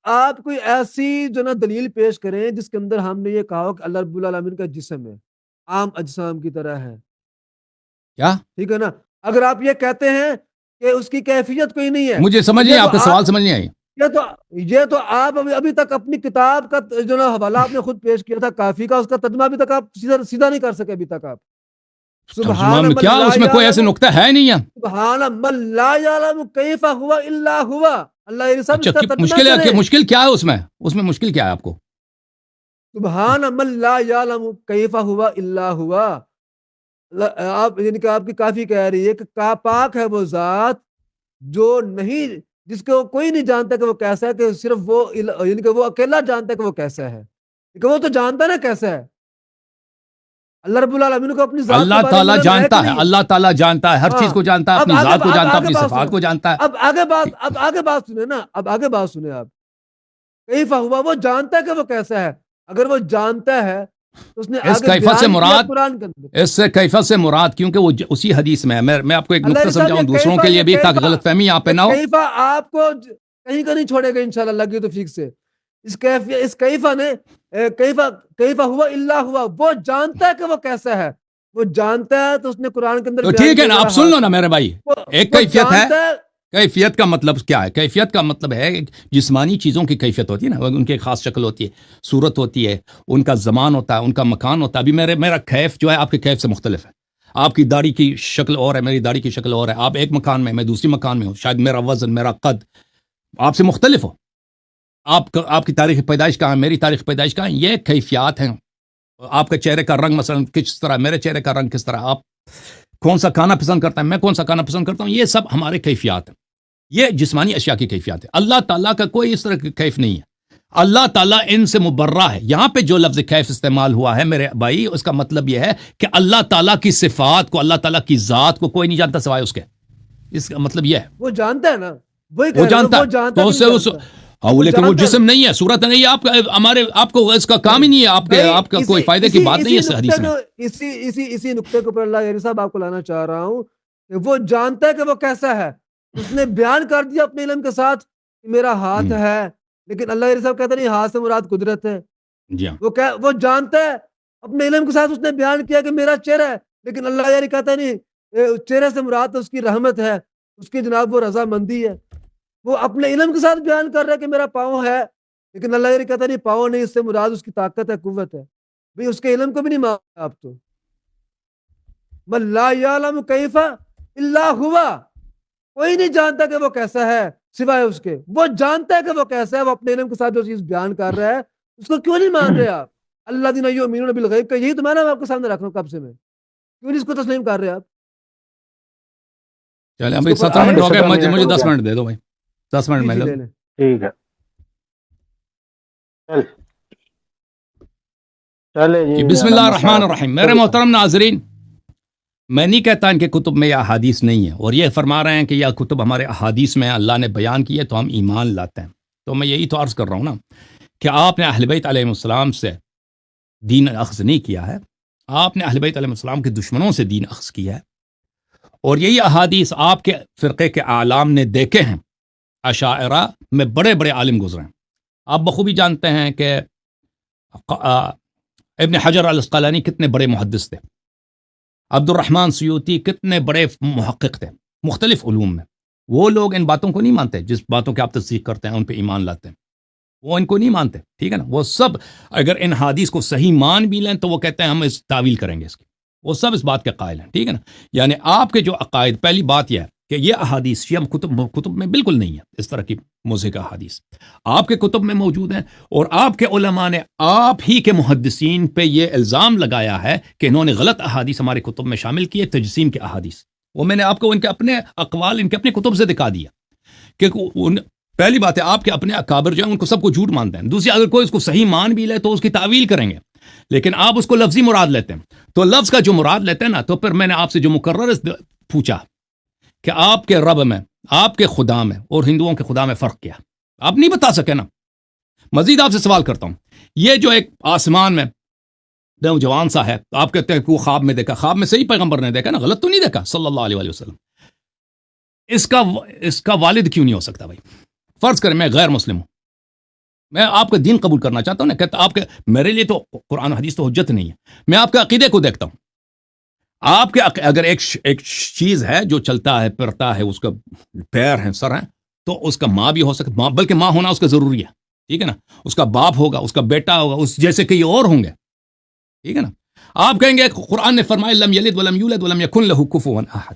آپ کوئی ایسی جو نا دلیل پیش کریں جس کے اندر ہم نے یہ کہا ہو کہ اللہ رب العالمین کا جسم ہے، عام اجسام کی طرح ہے. کیا؟ ٹھیک ہے نا. اگر آپ یہ کہتے ہیں کہ اس کی کیفیت کوئی نہیں ہے، مجھے سمجھ نہیں، آپ کا سوال سمجھ نہیں آئی. یہ تو آپ ابھی تک اپنی کتاب کا جو نا حوالہ آپ نے خود پیش کیا تھا کافی کا، اس کا ترجمہ ابھی تک آپ سیدھا نہیں کر سکے ابھی تک آپ. سبحان من کیا لا اس میں کوئی ایسے یعلم، نقطہ ہے نہیں ہے؟ سبحان من لا یعلم کیف ہوا الا ہوا. اللہ یہ سب اچھا، اس کا ترجمہ مشکل ہے، کرے. کہ مشکل کیا ہے اس میں مشکل کیا ہے آپ کو؟ سبحان من لا یعلم کیف ہوا الا ہوا. آپ یعنی کہ آپ کی کافی کہہ رہی ہے کہ پاک ہے وہ ذات جو نہیں، جس کو کوئی نہیں جانتا کہ وہ کیسا ہے، کہ صرف وہ یعنی کہ وہ اکیلا جانتا ہے کہ وہ کیسا ہے، کہ وہ تو جانتا نا کیسا ہے. اللہ رب العالمین کو اپنی ذات کے اللہ بارے تعالیٰ میں جانتا کہ ہے، نہیں؟ اللہ تعالیٰ جانتا ہے، ہر چیز کو جانتا ہے، اب اپنی ذات کو جانتا ہے، اپنی بات صفات سنیں. کو جانتا ہے. اب آگے بات سنیں نا، اب آگے بات سنیں آپ. کیف ہوا، وہ جانتا ہے کہ وہ کیسا ہے. اگر وہ جانتا ہے تو اس نے اس آگے کیفیت سے بیان کیا مراد، قرآن کے اندر. اس سے کیفیت سے مراد، کیونکہ وہ اسی حدیث میں ہے. میں آپ کو ایک اللہ نقطہ علیہ صاحب، سمجھاؤں یہ دوسروں کیفا، کے لیے یہ بھی، تاکہ کیفا، غلط فہمی یہاں پہ یہ نہ ہو. کیفا آپ کو کہیں کا نہیں چھوڑے گا انشاءاللہ، اللہ کی توفیق سے. اس کیفا نے کیفا ہوا الا ہوا، وہ جانتا ہے کہ وہ کیسا ہے. وہ جانتا ہے تو اس نے قرآن کے اندر تو بیان ٹھیک ہے کیا نا، میرا آپ سن ہاتھ لو نا ہے. میرے بھائی. ایک وہ کیفیت ہے. جانتا ہے. کیفیت کا مطلب کیا ہے؟ کیفیت کا مطلب ہے جسمانی چیزوں کی کیفیت ہوتی ہے نا، ان کی خاص شکل ہوتی ہے، صورت ہوتی ہے، ان کا زمان ہوتا ہے، ان کا مکان ہوتا ہے. ابھی میرا کیف جو ہے آپ کے کیف سے مختلف ہے. آپ کی داڑھی کی شکل اور ہے، میری داڑھی کی شکل اور ہے. آپ ایک مکان میں، میں دوسری مکان میں ہوں. شاید میرا وزن، میرا قد آپ سے مختلف ہو. آپ کی تاریخ پیدائش کہاں ہے، میری تاریخ پیدائش کہاں ہے. یہ کیفیات ہیں. آپ کے چہرے کا رنگ مثلا کس طرح، میرے چہرے کا رنگ کس طرح، آپ کون سا کھانا پسند کرتا ہے، میں کون سا کھانا پسند کرتا ہوں، یہ سب ہمارے کیفیات ہیں. یہ جسمانی اشیاء کی کیفیات ہے. اللہ تعالیٰ کا کوئی اس طرح کی کیف نہیں ہے. اللہ تعالیٰ ان سے مبرہ ہے. یہاں پہ جو لفظ کیف استعمال ہوا ہے میرے بھائی، اس کا مطلب یہ ہے کہ اللہ تعالیٰ کی صفات کو، اللہ تعالیٰ کی ذات کو کوئی نہیں جانتا سوائے اس کے. اس کا مطلب یہ ہے وہ جانتا ہے نا، وہی وہ کہہ رہا ہوں، جانتا وہ ہے. جانتا تو کہ اس سے نہیں اس جانتا. لیکن وہ جانتا ہے جسم نہیں ہے، صورت نہیں ہے. آپ کو اس کا کام ہی نہیں ہے. آپ کا کوئی فائدے کی بات نہیں ہے اس حدیث میں. اسی نقطے کے اوپر اللہ یاری صاحب آپ کو لانا چاہ رہا ہوں کہ وہ جانتا ہے کہ وہ کیسا ہے. اس نے بیان کر دیا اپنے علم کے ساتھ کہ میرا ہاتھ ہے، لیکن اللہ یاری صاحب کہتے نہیں، ہاتھ سے مراد قدرت ہے. جی ہاں، وہ جانتا ہے اپنے علم کے ساتھ، اس نے بیان کیا کہ میرا چہرہ ہے، لیکن اللہ یاری کہتا نہیں، چہرے سے مراد اس کی رحمت ہے، اس کی جناب وہ رضا مندی ہے. وہ اپنے علم کے ساتھ بیان کر رہا ہے کہ میرا پاؤں ہے، لیکن اللہ یہ کہتا نہیں پاؤں نہیں، اس سے مراد اس کی طاقت ہے، قوت ہے. بھئی اس کے علم کو بھی نہیں مانتے آپ. تو من لا یعلم کیف الا ہوا، کوئی نہیں جانتا کہ وہ کیسا ہے سوائے اس کے. وہ جانتا ہے کہ وہ کیسا ہے. وہ اپنے علم کے ساتھ جو چیز بیان کر رہا ہے، اس کو کیوں نہیں مان رہے آپ؟ الذین یؤمنون بالغیب کا یہی تو میں آپ کے سامنے رکھ رہا ہوں کب سے. میں کیوں نہیں اس کو تسلیم کر رہے آپ؟ چلیں ابھی 17 منٹ ہو گئے. مجھے 10 منٹ دے دو بھائی، 10 منٹ میں لے لیں. ٹھیک ہے، چلے جی. جی. بسم اللہ الرحمن الرحیم. میرے محترم ناظرین، میں نہیں کہتا ان کے کتب میں یہ احادیث نہیں ہے، اور یہ فرما رہے ہیں کہ یہ کتب ہمارے احادیث میں اللہ نے بیان کی ہے تو ہم ایمان لاتے ہیں. تو میں یہی تو عرض کر رہا ہوں نا کہ آپ نے اہل بیت علیہ السلام سے دین اخذ نہیں کیا ہے، آپ نے اہل بیت علیہ السلام کے دشمنوں سے دین اخذ کیا ہے. اور یہی احادیث آپ کے فرقے کے اعلام نے دیکھے ہیں. اشاعرہ میں بڑے بڑے عالم گزرے ہیں. آپ بخوبی جانتے ہیں کہ ابن حجر العسقلانی کتنے بڑے محدث تھے، عبد الرحمن سیوطی کتنے بڑے محقق تھے مختلف علوم میں. وہ لوگ ان باتوں کو نہیں مانتے، جس باتوں کی آپ تصدیق کرتے ہیں ان پہ ایمان لاتے ہیں، وہ ان کو نہیں مانتے. ٹھیک ہے نا. وہ سب اگر ان حدیث کو صحیح مان بھی لیں تو وہ کہتے ہیں ہم اس تعویل کریں گے اس کی. وہ سب اس بات کے قائل ہیں. ٹھیک ہے نا. یعنی آپ کے جو عقائد، پہلی بات یہ ہے کہ یہ احادیث شیعہ کتب میں بالکل نہیں ہے. اس طرح کی موضوع کا احادیث آپ کے کتب میں موجود ہیں، اور آپ کے علماء نے، آپ ہی کے محدثین پہ یہ الزام لگایا ہے کہ انہوں نے غلط احادیث ہمارے کتب میں شامل کی ہے، تجسیم کے احادیث. وہ میں نے آپ کو ان کے اپنے اقوال، ان کے اپنے کتب سے دکھا دیا کہ پہلی بات ہے آپ کے اپنے اکابر جو ہیں ان کو سب کو جھوٹ مانتے ہیں. دوسری، اگر کوئی اس کو صحیح مان بھی لے تو اس کی تعویل کریں گے، لیکن آپ اس کو لفظی مراد لیتے ہیں. تو لفظ کا جو مراد لیتے ہیں نا، تو پھر میں نے آپ سے جو مقرر پوچھا کہ آپ کے رب میں آپ کے خدا میں اور ہندوؤں کے خدا میں فرق کیا؟ آپ نہیں بتا سکے نا. مزید آپ سے سوال کرتا ہوں، یہ جو ایک آسمان میں جوان سا ہے، آپ کہتے ہیں کہ وہ خواب میں دیکھا، خواب میں صحیح پیغمبر نے دیکھا نا، غلط تو نہیں دیکھا صلی اللہ علیہ وسلم. اس کا والد کیوں نہیں ہو سکتا بھائی؟ فرض کریں میں غیر مسلم ہوں، میں آپ کا دین قبول کرنا چاہتا ہوں نا، کہتا آپ کے میرے لیے تو قرآن و حدیث تو حجت نہیں ہے، میں آپ کے عقیدے کو دیکھتا ہوں. آپ کے اگر ایک چیز ہے جو چلتا ہے پھرتا ہے، اس کا پیر ہیں، سر ہیں، تو اس کا ماں بھی ہو سکتا، بلکہ ماں ہونا اس کا ضروری ہے، ٹھیک ہے نا. اس کا باپ ہوگا، اس کا بیٹا ہوگا، اس جیسے کئی اور ہوں گے، ٹھیک ہے نا. آپ کہیں گے قرآن نے فرمایا لم یلد ولم یولد ولم یکن لہ کفوا احد،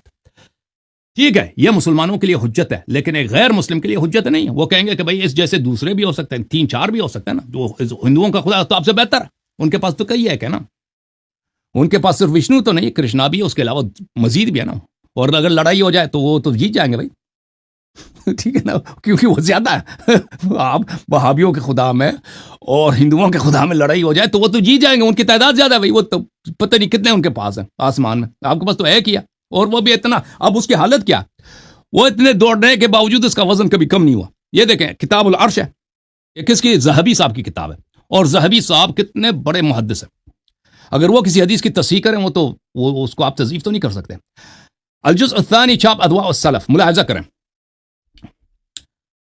ٹھیک ہے، یہ مسلمانوں کے لیے حجت ہے، لیکن ایک غیر مسلم کے لیے حجت نہیں ہے. وہ کہیں گے کہ بھائی اس جیسے دوسرے بھی ہو سکتے ہیں، 3-4 بھی ہو سکتے ہیں نا. جو ہندوؤں کا خدا تو آپ سے بہتر ہے، ان کے پاس تو کئی ہے کہ نا، ان کے پاس صرف وشنو تو نہیں، کرشنا بھی ہے، اس کے علاوہ مزید بھی ہے نا. اور اگر لڑائی ہو جائے تو وہ تو جیت جائیں گے بھائی، ٹھیک ہے نا، کیونکہ وہ زیادہ ہے. آپ وہابیوں کے خدا میں اور ہندوؤں کے خدا میں لڑائی ہو جائے تو وہ تو جیت جائیں گے، ان کی تعداد زیادہ ہے بھائی، وہ تو پتہ نہیں کتنے ان کے پاس ہیں آسمان میں، آپ کے پاس تو ایک ہی ہے، اور وہ بھی اتنا. اب اس کی حالت کیا، وہ اتنے دوڑنے کے باوجود اس کا وزن کبھی کم نہیں ہوا. یہ دیکھیں کتاب العرش ہے، یہ کس کی؟ ذہبی صاحب کی کتاب ہے، اور ذہبی صاحب کتنے بڑے محدث ہیں. اگر وہ کسی حدیث کی تصحیح کریں وہ اس کو آپ تضعیف تو نہیں کر سکتے. الجزء الثانی چھاپ اضواء السلف، ملاحظہ کریں،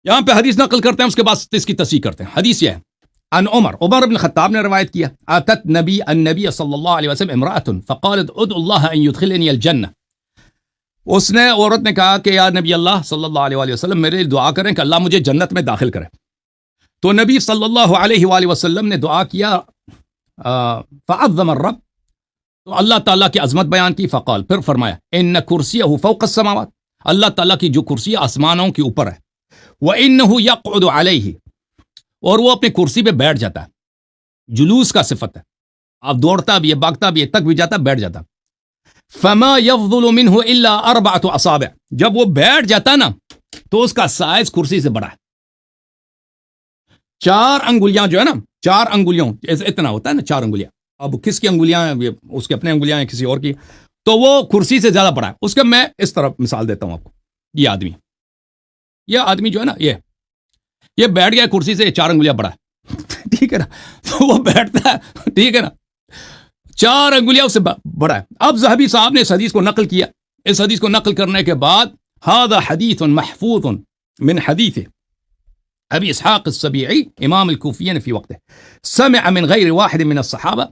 یہاں پہ حدیث نقل کرتے ہیں، اس کے بعد اس کی تصحیح کرتے ہیں. حدیث یہ ہے، عن عمر بن خطاب نے روایت کیا، اتت النبی صلی اللہ علیہ وسلم امرأة فقالت ادعو اللہ ان يدخلنی الجنہ. اس نے عورت نے کہا کہ یا نبی اللہ صلی اللہ علیہ وسلم میرے لیے دعا کریں کہ اللہ مجھے جنت میں داخل کرے. تو نبی صلی اللہ علیہ وآلہ وسلم نے دعا کیا، فعظم الرب، تو اللہ تعالیٰ کی عظمت بیان کی. فقال، پھر فرمایا، ان کرسیہ فوق السماوات، اللہ تعالیٰ کی جو کرسی آسمانوں کے اوپر ہے، وَإِنَّهُ يَقْعُدُ عَلَيْهِ، اور وہ اپنی کرسی پہ بیٹھ جاتا ہے. جلوس کا صفت ہے، آپ دوڑتا بھی ہے، باگتا بھی ہے، تک بھی جاتا ہے، بیٹھ جاتا. فَمَا يَفْضُلُ مِنْهُ إِلَّا أَرْبَعَةُ أَصَابِعَ، جب وہ بیٹھ جاتا ہے نا تو اس کا سائز کرسی سے بڑا ہے. 4 انگلیاں جو ہے نا، 4 انگلیوں اتنا ہوتا ہے نا، 4 انگلیاں. اب کس کی انگلیاں ہیں؟ اس کے اپنے انگلیاں ہیں، کسی اور کی، تو وہ کرسی سے زیادہ بڑا ہے. اس کا میں اس طرح مثال دیتا ہوں آپ کو. یہ آدمی جو ہے نا، یہ بیٹھ گیا کرسی سے، 4 انگلیاں بڑا ہے، ٹھیک ہے نا. تو وہ بیٹھتا ہے، ٹھیک ہے نا، 4 انگلیاں اس سے بڑا ہے. اب ذہبی صاحب نے اس حدیث کو نقل کیا. اس حدیث کو نقل کرنے کے بعد، هذا حدیث محفوظ من حدیث ابی اسحاق السبیعی امام الکوفیین فی وقته، سمع من غیر واحد من الصحابہ.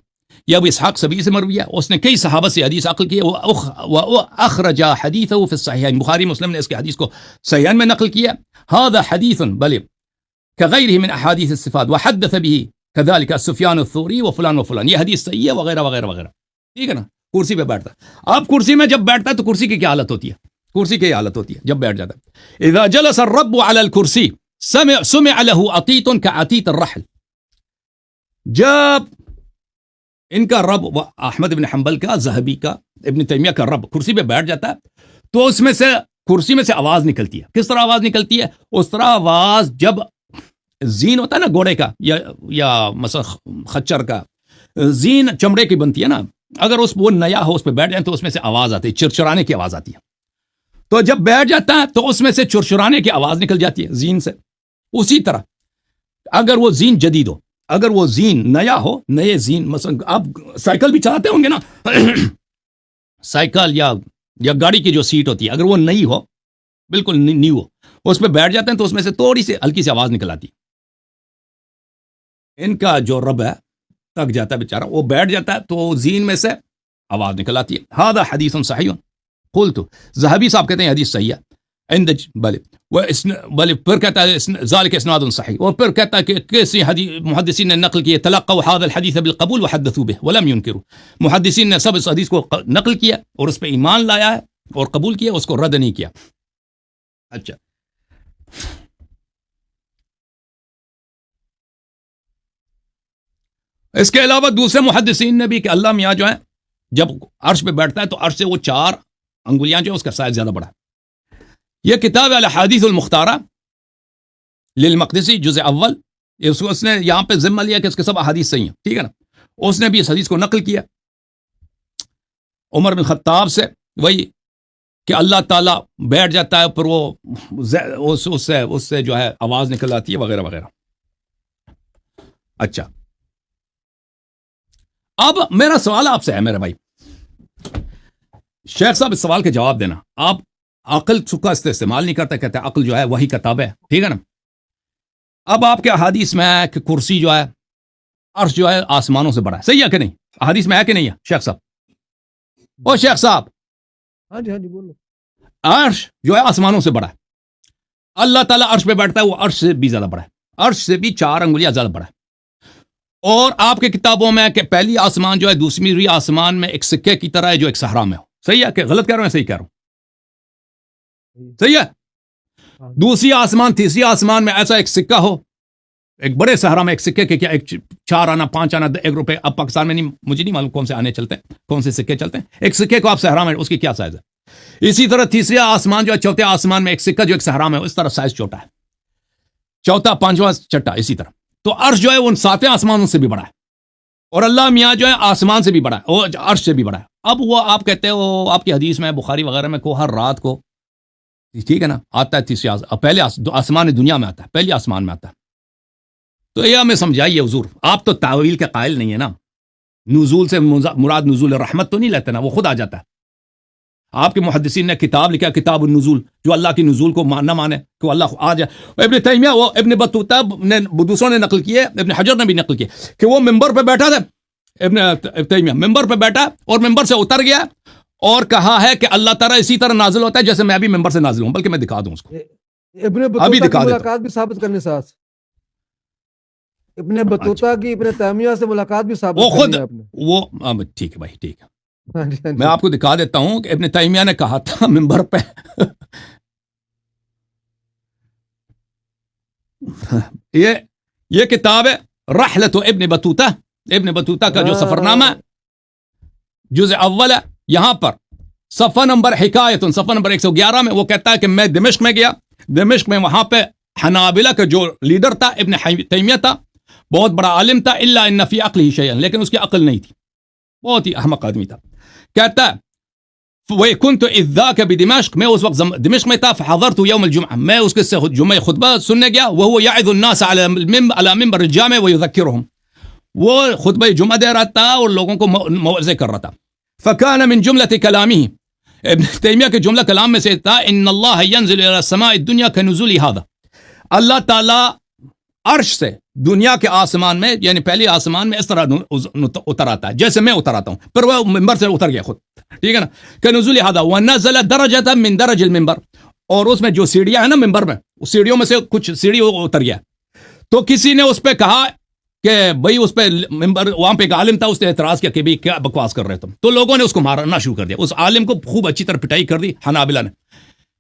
یہ ابو اسحاق سبیعی سے مروی ہے، اس نے کئی صحابہ سے حدیث نقل کی، واخرج حدیثه فی الصحیحین، بخاری مسلم نے اس کے حدیث کو صحیحین میں نقل کیا. هذا حدیث بل كغيره من احادیث الصفات وحدث به كذلك سفیان الثوری وفلان وفلان، یہ حدیث صحیح ہے وغیرہ وغیرہ وغیرہ، ٹھیک ہے نا. کرسی پہ بیٹھتا ہے. اب کرسی میں جب بیٹھتا ہے تو کرسی کی کیا حالت ہوتی ہے؟ کرسی کی حالت ہوتی ہے جب بیٹھ جاتا ہے، اذا جلس الرب على الكرسي سمع له عطیط كعطیط الرحل. جب ان کا رب، احمد بن حنبل کا، ذہبی کا، ابن تیمیہ کا رب کرسی پہ بیٹھ جاتا ہے تو اس میں سے، کرسی میں سے آواز نکلتی ہے. کس طرح آواز نکلتی ہے؟ اس طرح آواز جب زین ہوتا ہے نا گھوڑے کا یا مثلا خچر کا، زین چمڑے کی بنتی ہے نا، اگر وہ نیا ہو، اس پہ بیٹھ جائیں تو اس میں سے آواز آتی ہے، چرچرانے کی آواز آتی ہے. تو جب بیٹھ جاتا ہے تو اس میں سے چرچرانے کی آواز نکل جاتی ہے زین سے. اسی طرح اگر وہ زین جدید ہو، اگر وہ زین نیا ہو، نئے زین، مثلا آپ سائیکل بھی چلاتے ہوں گے نا، سائیکل یا گاڑی کی جو سیٹ ہوتی ہے، اگر وہ نئی ہو، بالکل نیو ہو، اس پہ بیٹھ جاتے ہیں تو اس میں سے تھوڑی سی ہلکی سی آواز نکل آتی ہے. ان کا جو رب ہے تک جاتا ہے بیچارہ، وہ بیٹھ جاتا ہے تو زین میں سے آواز نکل آتی ہے. هذا حدیث صحیح قلت، ذہبی صاحب کہتے ہیں حدیث صحیح ہے. بل پھر کہتا ہے ذالک اسناد صحیح، اور پھر کہتا ہے کہ کیسی محدثین نے نقل کیے، تلقوا هذا الحديث بالقبول وحدثوا به ولم ينكروا. محدثین نے سب اس حدیث کو نقل کیا اور اس پہ ایمان لایا ہے اور قبول کیا، اس کو رد نہیں کیا. اچھا، اس کے علاوہ دوسرے محدثین نے بھی کہ اللہ میاں جو ہے جب عرش پہ بیٹھتا ہے تو عرش سے وہ 4 انگلیاں جو ہے اس کا سائز زیادہ بڑا ہے. یہ کتاب الاحادیث المختارہ للمقدسی جزء اول، اس نے یہاں پہ ذمہ لیا کہ اس کے سب احادیث صحیح ہیں، ٹھیک ہے نا. اس نے بھی اس حدیث کو نقل کیا عمر بن خطاب سے، وہی کہ اللہ تعالیٰ بیٹھ جاتا ہے پر وہ اس سے جو ہے آواز نکل آتی ہے وغیرہ وغیرہ. اچھا اب میرا سوال آپ سے ہے میرے بھائی شیخ صاحب, اس سوال کے جواب دینا. آپ عقل کا استعمال نہیں کرتے, کہتے عقل جو ہے وہی کتاب ہے, ٹھیک ہے نا. اب آپ کے احادیث میں ہے کہ کرسی جو ہے عرش جو ہے آسمانوں سے بڑا ہے, صحیح ہے کہ نہیں؟ احادیث میں ہے کہ نہیں ہے شیخ صاحب؟ او شیخ صاحب, ہاں جی بولو. عرش جو ہے آسمانوں سے بڑا ہے. اللہ تعالیٰ عرش پہ بیٹھتا ہے, وہ عرش سے بھی زیادہ بڑا ہے, عرش سے بھی 4 انگلیاں زیادہ بڑا ہے. اور آپ کے کتابوں میں کہ پہلی آسمان جو ہے دوسری آسمان میں ایک سکے کی طرح ہے جو ایک صحرا میں ہو. صحیح ہے کہ غلط کہہ رہا ہوں؟ صحیح کہہ رہا ہوں, صحیح ہے. دوسری آسمان تیسری آسمان میں ایسا ایک سکہ ہو, ایک بڑے صحرا میں ایک سکے کے کیا, ایک 4 آنا 5 آنا 1 روپے, اب پاکستان میں نہیں, مجھے نہیں معلوم کون سے آنے چلتے ہیں, کون سے سکے چلتے ہیں. ایک سکے کو آپ صحرا میں, اس کی کیا سائز ہے. اسی طرح تیسری آسمان جو ہے چوتھے آسمان میں ایک سکہ جو ایک صحرا میں ہو, اس طرح سائز چھوٹا ہے. چوتھا پانچواں چھٹا اسی طرح. تو عرش جو ہے وہ ان 7 آسمانوں سے بھی بڑا ہے, اور اللہ میاں جو ہے آسمان سے بھی بڑا ہے, اور عرش سے بھی بڑا ہے. اب وہ آپ کہتے ہو آپ کی حدیث میں بخاری وغیرہ میں کو ہر رات کو, ٹھیک ہے نا, آتا ہے تیسری پہلے آسمان دنیا میں آتا ہے, پہلی آسمان میں آتا ہے. تو یہ ہمیں سمجھائیے حضور, آپ تو تعویل کے قائل نہیں ہے نا. نزول سے مراد نزول رحمت تو نہیں لیتے نا, وہ خود آ جاتا ہے. آپ کے محدثین نے کتاب لکھا کتاب النزول, جو اللہ کی نزول کو نہ مانے کہ اللہ آ جائے. ابن تیمیہ, وہ ابن بطوطہ نے, دوسروں نے نقل کیے, ابن حجر نے بھی نقل کیے کہ وہ ممبر پہ بیٹھا تھا, ابن تیمیہ ممبر پہ بیٹھا اور ممبر سے اتر گیا اور کہا ہے کہ اللہ تعالیٰ اسی طرح نازل ہوتا ہے جیسے میں بھی ممبر سے نازل ہوں. بلکہ میں دکھا دوں اس کو, ابن بطوطہ کی ملاقات بھی ثابت کرنے ساتھ, ابن بطوطہ کی ابن تیمیہ سے ملاقات بھی ثابت وہ خود کرنی ہے آپ نے. وہ ٹھیک ہے بھائی, ٹھیک ہے, میں آپ کو دکھا دیتا ہوں کہ ابن تیمیہ نے کہا تھا ممبر پہ یہ کتاب ہے رحلت ابن بطوطہ, ابن بطوطہ کا جو سفر نامہ جزء اول ہے, یہاں پر صفحہ نمبر حکایت صفحہ نمبر 111 میں وہ کہتا ہے کہ میں دمشق میں گیا, دمشق میں وہاں پہ حنابلہ کا جو لیڈر تھا ابن تیمیہ تھا, بہت بڑا عالم تھا, الا ان فی عقلہ شیئا, لیکن اس کی عقل نہیں تھی, بہت ہی احمق آدمی تھا. کہتا ہے وَكُنْتُ إِذْ ذَاكَ بِدِمَشْقٍ, میں اس وقت دمشق میں تھا, فحضرت یوم الجمعہ, میں اس کے سے جمعہ خطبہ سننے گیا, وهو يعظ الناس على منبر الجامع ويذكرهم, وہ خطبہ جمعہ دے رہا تھا اور لوگوں کو موعظے کر رہا تھا. فكان من جملة كلامه, ابن تیمیہ کے جملہ کلام میں سے تھا ان اللہ ينزل الى السماء الدنيا كنزول هذا, اللہ تعالی عرش سے دنیا کے آسمان میں یعنی پہلی آسمان میں اس طرح اتر آتا ہے جیسے میں اتر آتا ہوں, پھر وہ ممبر سے اتر گیا خود, ٹھیک ہے نا. كنزول هذا ونزل درجة من درج المنبر, اور اس میں جو سیڑھیاں ہیں نا ممبر میں, اس سیڑھیوں میں سے کچھ سیڑھی اتر گیا. تو کسی نے اس پہ کہا کہ بھئی اس پہ ممبر, وہاں پہ ایک عالم تھا, اس نے اعتراض کیا کہ بھئی کیا بکواس کر رہے تم, تو لوگوں نے اس کو مارنا شروع کر دیا. اس عالم کو خوب اچھی طرح پٹائی کر دی حنابلہ نے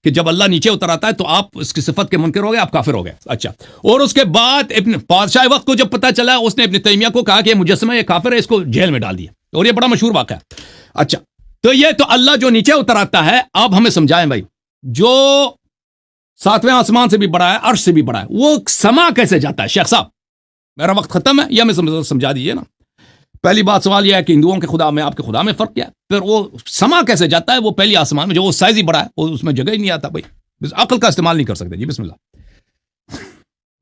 کہ جب اللہ نیچے اتر آتا ہے تو آپ اس کی صفت کے منکر ہو گئے, آپ کافر ہو گئے. اچھا, اور اس کے بعد ابن بادشاہ وقت کو جب پتہ چلا, اس نے ابن تیمیہ کو کہا کہ یہ مجسمہ یہ کافر ہے, اس کو جیل میں ڈال دیا, اور یہ بڑا مشہور واقعہ ہے. اچھا, تو یہ تو اللہ جو نیچے اتر آتا ہے, اب ہمیں سمجھائیں بھائی, جو 7ویں آسمان سے بھی بڑا ہے, عرش سے بھی بڑا ہے, وہ سما کیسے جاتا ہے؟ شیخ صاحب میرا وقت ختم ہے, یہ ہمیں سمجھا دیجیے نا. پہلی بات سوال یہ ہے کہ ہندوؤں کے خدا میں آپ کے خدا میں فرق کیا ہے, پھر وہ سما کیسے جاتا ہے وہ پہلی آسمان میں, جو وہ سائز ہی بڑا ہے, وہ اس میں جگہ ہی نہیں آتا. بھائی عقل کا استعمال نہیں کر سکتے. جی بسم اللہ.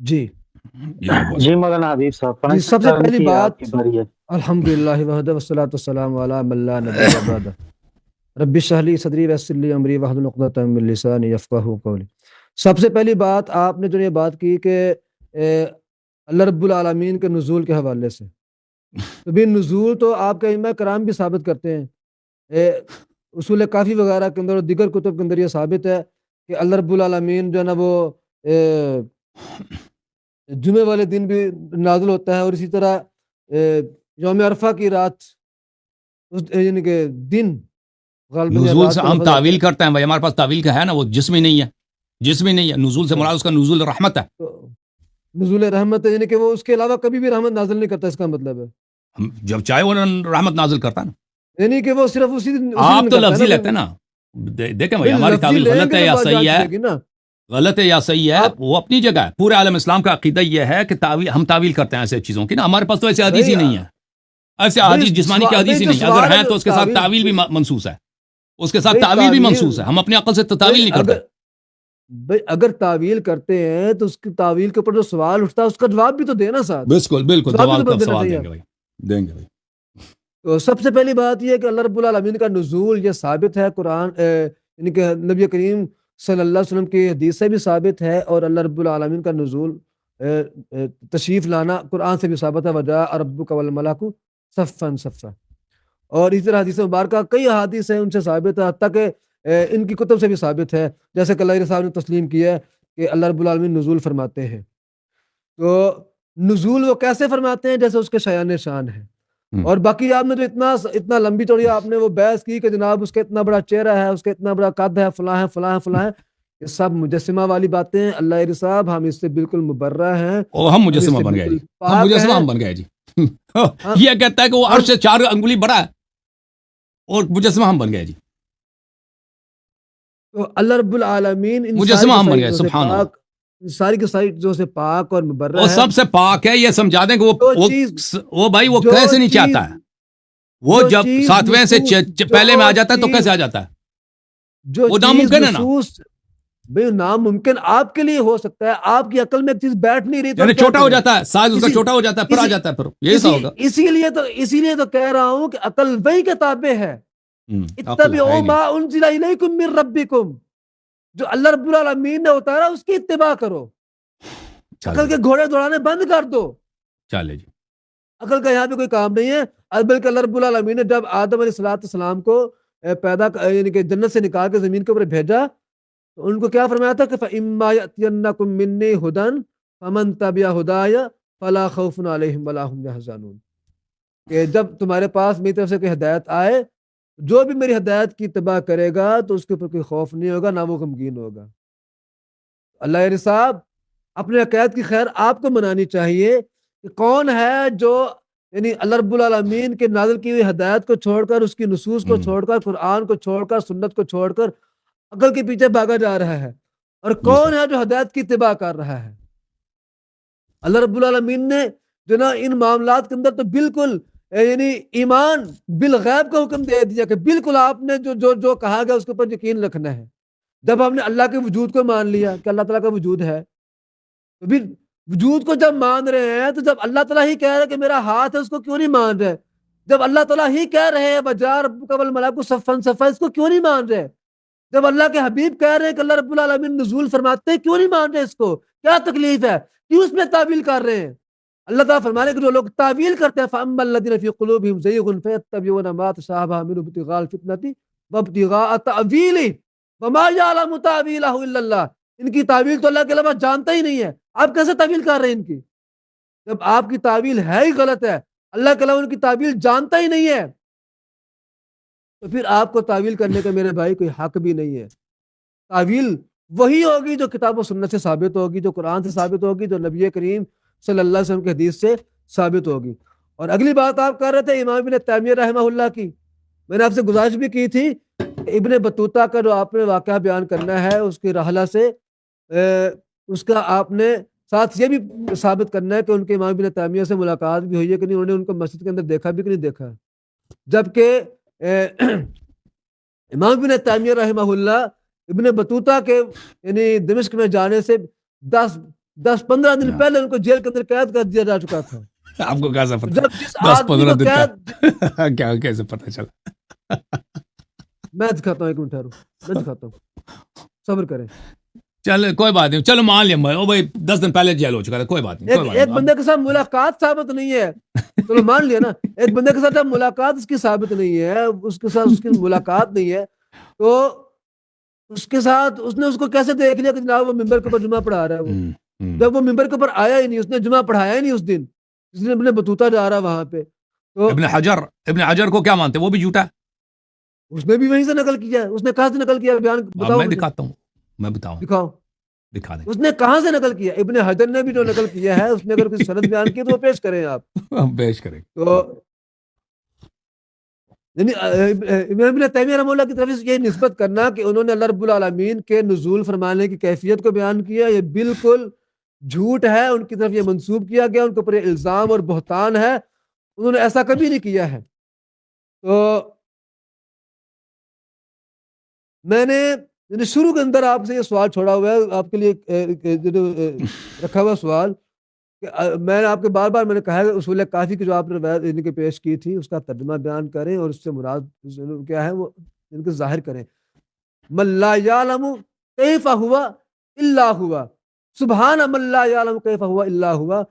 جی مولانا حبیب صاحب, سب سے پہلی بات الحمدللہ وحدہ والصلاۃ والسلام علی من لا نبی بعدہ, رب اشرح لی صدری ویسر لی امری واحلل عقدۃ من لسانی یفقہوا قولی. سب سے پہلی بات آپ نے جو یہ بات کی کہ اللہ رب العالمین کے نزول کے حوالے سے, تو بھی نزول تو آپ کے ائمہ کرام بھی ثابت کرتے ہیں, اصول کافی وغیرہ کے اندر اور دیگر کتب کے اندر یہ ثابت ہے کہ اللہ رب العالمین جو ہے نا وہ جمعے والے دن بھی نازل ہوتا ہے, اور اسی طرح یوم عرفہ کی رات یعنی کہ دن نزول سے ہم تعویل کرتے ہیں. بھائی ہمارے پاس تعویل کا ہے نا, وہ جسمی نہیں ہے, جسمی نہیں ہے. نزول سے مراد اس کا نزول رحمت ہے, نزول رحمت ہے, یعنی کہ وہ اس کے علاوہ کبھی بھی رحمت نازل نہیں کرتا, اس کا مطلب ہے جب چاہے وہ رحمت نازل کرتا ہے نا, یعنی کہ وہ صرف اسی دن. آپ تو لفظی لیتے ہیں نا, دیکھیں بھائی ہماری تعویل غلط ہے یا صحیح ہے, غلط ہے یا صحیح ہے وہ اپنی جگہ ہے. پورے عالم اسلام کا عقیدہ یہ ہے کہ ہم تعویل کرتے ہیں ایسے چیزوں کی نا, ہمارے پاس تو ایسے حدیث ہی نہیں ہے, ایسے حدیث جسمانی کی حدیث ہی نہیں, اگر ہیں تو اس کے ساتھ تعویل بھی منسوس ہے. اس کے ساتھ تعویل بھی منسوس ہے، ہم اپنی عقل سے تعویل نہیں کرتے. بھئی اگر تعویل کرتے ہیں تو اس کی تعویل کے اوپر جو سوال اٹھتا ہے اس کا جواب بھی تو دینا ساتھ. بالکل بالکل جواب بھی جواب تو کا دینا سوال چاہیے. دیں گے بھائی، دیں گے بھائی. تو سب سے پہلی بات یہ ہے کہ اللہ رب العالمین کا نزول یہ ثابت ہے قرآن یعنی کہ نبی کریم صلی اللہ علیہ وسلم کی حدیث سے بھی ثابت ہے، اور اللہ رب العالمین کا نزول تشریف لانا قرآن سے بھی ثابت ہے. وجاء ربک والملک صفا صفا. اور اسی طرح حدیث مبارکہ کئی احادیث ہیں ان سے ثابت ہے، حتیٰ کہ ان کی کتب سے بھی ثابت ہے، جیسے کہ اللہ صاحب نے تسلیم کیا ہے کہ اللہ رب العالمین نزول فرماتے ہیں. تو نزول وہ کیسے فرماتے ہیں؟ جیسے اس کے شایان شان ہے. اور باقی آپ نے جو اتنا لمبی چوڑی آپ نے وہ بحث کی کہ جناب اس کا اتنا بڑا چہرہ ہے، اس کا اتنا بڑا قد ہے، فلاں ہے فلاں ہے فلاں ہے، یہ سب مجسمہ والی باتیں ہیں. اللہ صاحب ہم اس سے بالکل مبرہ ہیں. ہم مجسمہ بن گئے جی، ہم مجسمہ ہم بن گئے جی. یہ کہتا ہے کہ وہ عرش سے 4 انگلی بڑا ہے اور مجسمہ ہم بن گئے جی. تو اللہ رب العالمین مجسمہ ہم بن گئے. سبحان اللہ. ساری کی ساری جو سے پاک اور مبرہ وہ ہے، سب سے پاک ہے. یہ سمجھا دیں کہ وہ بھائی وہ کیسے نہیں چاہتا ہے، وہ جب 7ویں سے پہلے میں آ جاتا ہے تو کیسے آ جاتا ہے؟ وہ ناممکن ہے نا بھئی. ناممکن آپ کے لیے ہو سکتا ہے، آپ کی عقل میں ایک چیز بیٹھ نہیں رہی تو یعنی چھوٹا ہو جاتا ہے، سائز اس کا چھوٹا ہو جاتا ہے، پھر آ جاتا ہے، پھر یہی سا ہوگا. اسی لیے تو کہہ رہا ہوں کہ عقل وہی کتابیں ہے. اتبعوا ما انزل الیکم من ربکم، جو اللہ رب العالمین نے اتارا اس کی اتباع کرو. عقل کے گھوڑے دوڑانے بند کر دو. چلے جی. عقل کا یہاں پہ کوئی کام نہیں ہے. بلکہ اللہ رب العالمین نے جب آدم علیہ السلام کو پیدا یعنی کہ جنت سے نکال کے زمین کے اوپر بھیجا تو ان کو کیا فرمایا تھا کہ فَإِمَّا يَأْتِيَنَّكُم مِّنِّي هُدًى فَمَن تَبِعَ هُدَايَ فَلَا خَوْفٌ عَلَيْهِمْ وَلَا هُمْ يَحْزَنُونَ. کہ جب تمہارے پاس میری طرف سے کوئی ہدایت آئے، جو بھی میری ہدایت کی اتباع کرے گا تو اس کے اوپر کوئی خوف نہیں ہوگا، نہ وہ غمگین ہوگا. اللہ صاحب اپنے عقائد کی خیر آپ کو منانی چاہیے کہ کون ہے جو یعنی اللہ رب العالمین کے نازل کی ہوئی ہدایت کو چھوڑ کر، اس کی نصوص کو چھوڑ کر، قرآن کو چھوڑ کر، سنت کو چھوڑ کر عقل کے پیچھے بھاگا جا رہا ہے، اور کون ہے جو ہدایت کی اتباع کر رہا ہے. اللہ رب العالمین نے جو نا ان معاملات کے اندر تو بالکل یعنی ایمان بالغیب کا حکم دے دیا کہ بالکل آپ نے جو کہا گیا اس کے اوپر یقین رکھنا ہے. جب ہم نے اللہ کے وجود کو مان لیا کہ اللہ تعالیٰ کا وجود ہے، تو پھر وجود کو جب مان رہے ہیں تو جب اللہ تعالیٰ ہی کہہ رہے کہ میرا ہاتھ ہے اس کو کیوں نہیں مان رہے؟ جب اللہ تعالیٰ ہی کہہ رہے ہیں وَجَاءَ رَبُّكَ وَالْمَلَكُ صَفًّا صَفًّا، اس کو کیوں نہیں مان رہے؟ جب اللہ کے حبیب کہہ رہے ہیں کہ اللہ رب العالمین نزول فرماتے ہیں، کیوں نہیں مان رہے؟ اس کو کیا تکلیف ہے؟ کیوں اس میں تعویل کر رہے ہیں؟ اللہ تعالیٰ فرما رہے ہیں کہ جو لوگ تعویل کرتے ہیں فَأَمَّا الَّذِينَ فِي قُلُوبِهِمْ زَيْغٌ فَيَتَّبِعُونَ مَا تَشَابَهَ مِنْهُ ابْتِغَاءَ الْفِتْنَةِ وَابْتِغَاءَ تَأْوِيلِهِ وَمَا يَعْلَمُ تَأْوِيلَهُ إِلَّا اللَّهُ. ان کی تعویل تو اللہ کے علاوہ جانتا ہی نہیں ہے، آپ کیسے تعویل کر رہے ہیں ان کی؟ جب آپ کی تعویل ہے ہی غلط ہے، اللہ کے علاوہ ان کی تعویل جانتا ہی نہیں ہے، تو پھر آپ کو تعویل کرنے کا میرے بھائی کوئی حق بھی نہیں ہے. تعویل وہی ہوگی جو کتاب و سنت سے ثابت ہوگی، جو قرآن سے ثابت ہوگی، جو نبی کریم صلی اللہ علیہ وسلم کے حدیث سے ثابت ہوگی. اور اگلی بات آپ کر رہے تھے امام ابن تیمیہ رحمہ اللہ کی، میں نے آپ سے گزارش بھی کی تھی کہ ابن بطوطہ کا جو آپ نے واقعہ بیان کرنا ہے اس کی رحلہ سے اس کا آپ نے ساتھ یہ بھی ثابت کرنا ہے کہ ان کے امام ابن تیمیہ سے ملاقات بھی ہوئی ہے کہ نہیں، انہوں نے ان کو مسجد کے اندر دیکھا بھی کہ نہیں دیکھا. جبکہ امام ابن تیمیہ رحمہ اللہ ابن بطوطہ کے یعنی دمشق میں جانے سے 10-15 دن پہلے ان کو جیل کے اندر قید کر دیا جا چکا تھا. آپ کو کیسا پتا؟ جب جس آدمی کو قید کیا کیسے پتا چلا؟ میں دکھاتا ہوں، ایک منٹ ٹھہرو، میں دکھاتا ہوں، صبر کریں. چلو کوئی بات نہیں، چلو مان لیا بھائی 10 دن پہلے جیل ہو چکا تھا، کوئی بات نہیں. ایک بندے کے ساتھ ملاقات ثابت نہیں ہے، چلو مان لیا نا، ایک بندے کے ساتھ جب ملاقات اس کی ثابت نہیں ہے، اس کے ساتھ اس کی ملاقات نہیں ہے، تو اس کے ساتھ اس نے اس کو کیسے دیکھ لیا کہ جناب وہ ممبر کے اوپر جمعہ پڑھا رہا ہے؟ وہ جب وہ ممبر کے اوپر آیا ہی نہیں، اس نے جمعہ پڑھایا ہی نہیں اس دن جس دن ابن بطوطہ جا رہا وہاں پہ. تو ابن حجر کو کیا مانتے؟ وہ بھی جھوٹا ہے. اس نے بھی وہیں سے نقل کیا ہے. اس نے کہاں سے نقل کیا؟ بیان بتاؤ. میں دکھاتا ہوں، میں بتاؤں، دکھاؤ، دکھا دیں. اس نے کہاں سے نقل کیا؟ ابن حجر نے بھی جو نقل کیا ہے اس نے اگر کوئی سند بیان کی تو وہ پیش کریں آپ. پیش کریں. تو یعنی ابن تیمیہ رحمہ اللہ کی طرف سے یہ نسبت کرنا کہ انہوں نے اللہ رب العالمین کے نزول فرمانے کی کیفیت کو بیان کیا، یہ بالکل جھوٹ ہے. ان کی طرف یہ منسوب کیا گیا، ان کے اوپر یہ الزام اور بہتان ہے. انہوں نے ایسا کبھی نہیں کیا ہے. تو میں نے شروع کے اندر آپ سے یہ سوال چھوڑا ہوا ہے، آپ کے لیے رکھا ہوا سوال کہ میں نے آپ کے بار بار میں نے کہا ہے کہ اصول کافی کی جو آپ نے روایت ان کے پیش کی تھی اس کا ترجمہ بیان کریں اور اس سے مراد کیا ہے وہ ان کے ظاہر کریں. من لا یعلم کیف ہوا الا ہوا، سبحان من لا یعلم کیف ہوا الا ہوا.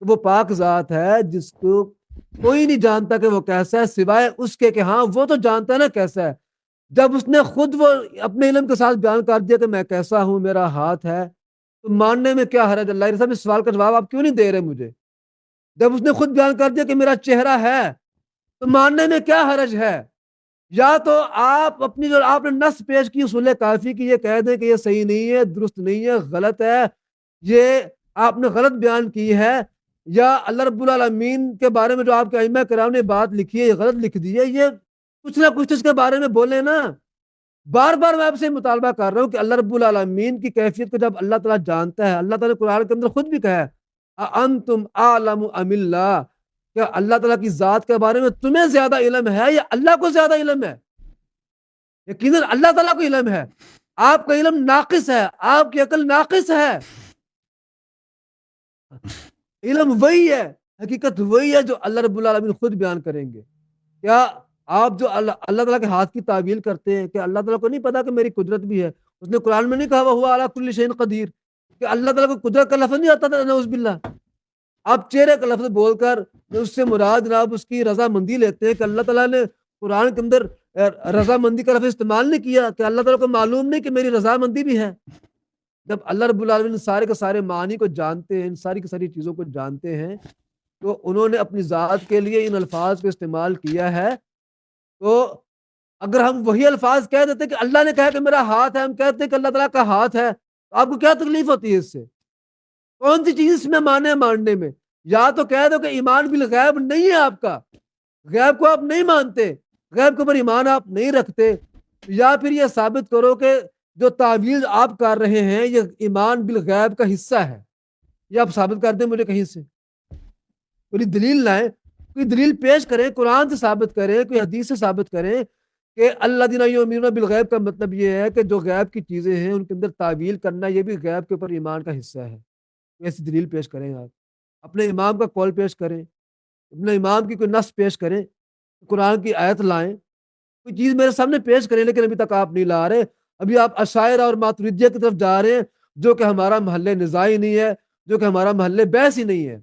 وہ پاک ذات ہے جس کو کوئی نہیں جانتا کہ وہ کیسا ہے سوائے اس کے کہ ہاں وہ تو جانتا ہے نا کیسا ہے. جب اس نے خود وہ اپنے علم کے ساتھ بیان کر دیا کہ میں کیسا ہوں، میرا ہاتھ ہے، تو ماننے میں کیا حرج؟ اللہ صاحب اس سوال کا جواب آپ کیوں نہیں دے رہے مجھے؟ جب اس نے خود بیان کر دیا کہ میرا چہرہ ہے تو ماننے میں کیا حرج ہے؟ یا تو آپ اپنی جو آپ نے نص پیش کی اصول کافی کی یہ کہہ دیں کہ یہ صحیح نہیں ہے، درست نہیں ہے، غلط ہے، یہ آپ نے غلط بیان کی ہے، یا اللہ رب العالمین کے بارے میں جو آپ کے ائمہ کرام نے بات لکھی ہے یہ غلط لکھ دی ہے، یہ کچھ نہ کچھ اس کے بارے میں بولیں نا. بار بار میں آپ سے مطالبہ کر رہا ہوں کہ اللہ رب العالمین کی کیفیت کو جب اللہ تعالیٰ جانتا ہے، اللہ تعالیٰ نے قرآن کے اندر خود بھی کہا ہے انتم اعلم ام اللہ، کہ اللہ تعالیٰ کی ذات کے بارے میں تمہیں زیادہ علم ہے یا اللہ کو زیادہ علم ہے؟ یقیناً اللہ تعالیٰ کو علم ہے، آپ کا علم ناقص ہے، آپ کی عقل ناقص ہے. علم وہی ہے، حقیقت وہی ہے جو اللہ رب العالمین خود بیان کریں گے. کیا آپ جو اللہ تعالیٰ کے ہاتھ کی تعویل کرتے ہیں کہ اللہ تعالیٰ کو نہیں پتا کہ میری قدرت بھی ہے؟ اس نے قرآن میں نہیں کہا وہ علی کل شیء قدیر، کہ اللہ تعالیٰ کو قدرت کا لفظ نہیں آتا تھا نعوذ باللہ. آپ چہرے کا لفظ بول کر اس سے مراد جناب اس کی رضا مندی لیتے ہیں کہ اللہ تعالیٰ نے قرآن کے اندر رضا مندی کا لفظ استعمال نہیں کیا، کہ اللہ تعالیٰ کو معلوم نہیں کہ میری رضا مندی بھی ہے. جب اللہ رب العالمین سارے کے سارے معنی کو جانتے ہیں، ان ساری کی ساری چیزوں کو جانتے ہیں، تو انہوں نے اپنی ذات کے لیے ان الفاظ کو استعمال کیا ہے. تو اگر ہم وہی الفاظ کہہ دیتے کہ اللہ نے کہا کہ میرا ہاتھ ہے، ہم کہتے ہیں کہ اللہ تعالیٰ کا ہاتھ ہے، تو آپ کو کیا تکلیف ہوتی ہے اس سے؟ کون سی چیز اس میں ماننے میں؟ یا تو کہہ دو کہ ایمان بالغیب نہیں ہے آپ کا، غیب کو آپ نہیں مانتے، غیب کے اوپر ایمان آپ نہیں رکھتے، یا پھر یہ ثابت کرو کہ جو تعویل آپ کر رہے ہیں یہ ایمان بالغیب کا حصہ ہے. یہ آپ ثابت کر دیں مجھے کہیں سے، کوئی دلیل لائیں، کوئی دلیل پیش کریں، قرآن سے ثابت کریں، کوئی حدیث سے ثابت کریں کہ الذین یؤمنون بالغیب کا مطلب یہ ہے کہ جو غیب کی چیزیں ہیں ان کے اندر تعویل کرنا یہ بھی غیب کے اوپر ایمان کا حصہ ہے. ایسی دلیل پیش کریں، آپ اپنے امام کا قول پیش کریں، اپنے امام کی کوئی نص پیش کریں، قرآن کی آیت لائیں، کوئی چیز میرے سامنے پیش کریں. لیکن ابھی تک آپ نہیں لا رہے، ابھی آپ اشاعرہ اور ماتریدیہ کی طرف جا رہے ہیں جو کہ ہمارا محل نزاعی نہیں ہے، جو کہ ہمارا محل بحث ہی نہیں ہے.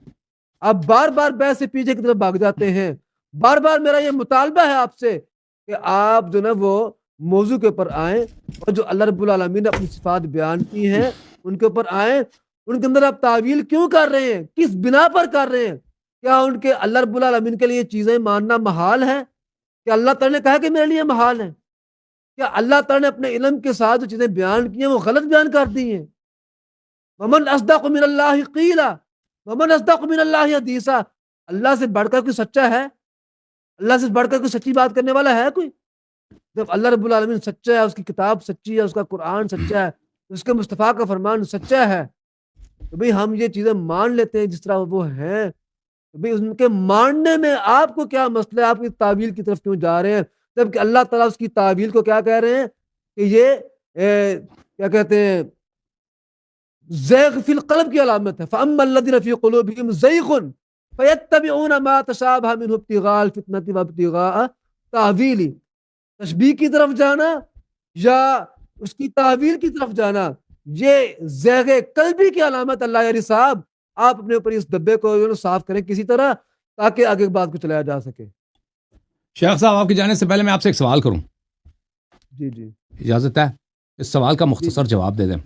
آپ بار بار بحث سے پیچھے کی طرف بھاگ جاتے ہیں. بار بار میرا یہ مطالبہ ہے آپ سے کہ آپ جو نا وہ موضوع کے اوپر آئیں اور جو اللہ رب العالمین نے اپنی صفات بیان کی ہیں ان کے اوپر آئیں. ان کے اندر آپ تعویل کیوں کر رہے ہیں؟ کس بنا پر کر رہے ہیں؟ کیا ان کے اللہ رب العالمین کے لیے چیزیں ماننا محال ہے؟ کہ اللہ تعالیٰ نے کہا کہ میرے لیے محال ہے؟ کیا اللہ تعالیٰ نے اپنے علم کے ساتھ جو چیزیں بیان کی ہیں وہ غلط بیان کر دی ہیں؟ ومن اصدق من اللہ قیلا ومن اصدق من اللہ حدیثا. اللہ سے بڑھ کر کوئی سچا ہے؟ اللہ سے بڑھ کر کوئی سچی بات کرنے والا ہے کوئی؟ جب اللہ رب العالمین سچا ہے، اس کی کتاب سچی ہے، اس کا قرآن سچا ہے، اس کے مصطفیٰ کا فرمان سچا ہے، تو بھئی ہم یہ چیزیں مان لیتے ہیں جس طرح وہ ہیں. تو بھئی ان کے ماننے میں آپ کو کیا مسئلہ ہے؟ آپ کی تعویل کی طرف کیوں جا رہے ہیں جبکہ اللہ تعالیٰ اس کی تعویل کو کیا کہہ رہے ہیں کہ یہ کیا کہتے ہیں زیغ فی القلب کی علامت ہے. فَأَمَّا الَّذِينَ فِي قُلُوبِهِمْ زَيْغٌ فَيَتَّبِعُونَ مَا تَشَابَهَ مِنْهُ ابْتِغَاءَ الْفِتْنَةِ وَابْتِغَاءَ تَأْوِيلِهِ. تشبیہ کی طرف جانا یا اس کی تعویل کی طرف جانا یہ زیغ قلبی کی علامت. اللہ یاری صاحب آپ اپنے اوپر اس دبے کو صاف کریں کسی طرح تاکہ آگے بات کو چلایا جا سکے. شیخ صاحب آپ کی جانے سے پہلے میں آپ سے ایک سوال کروں؟ جی جی اجازت ہے؟ اس سوال کا مختصر جواب دے دیں.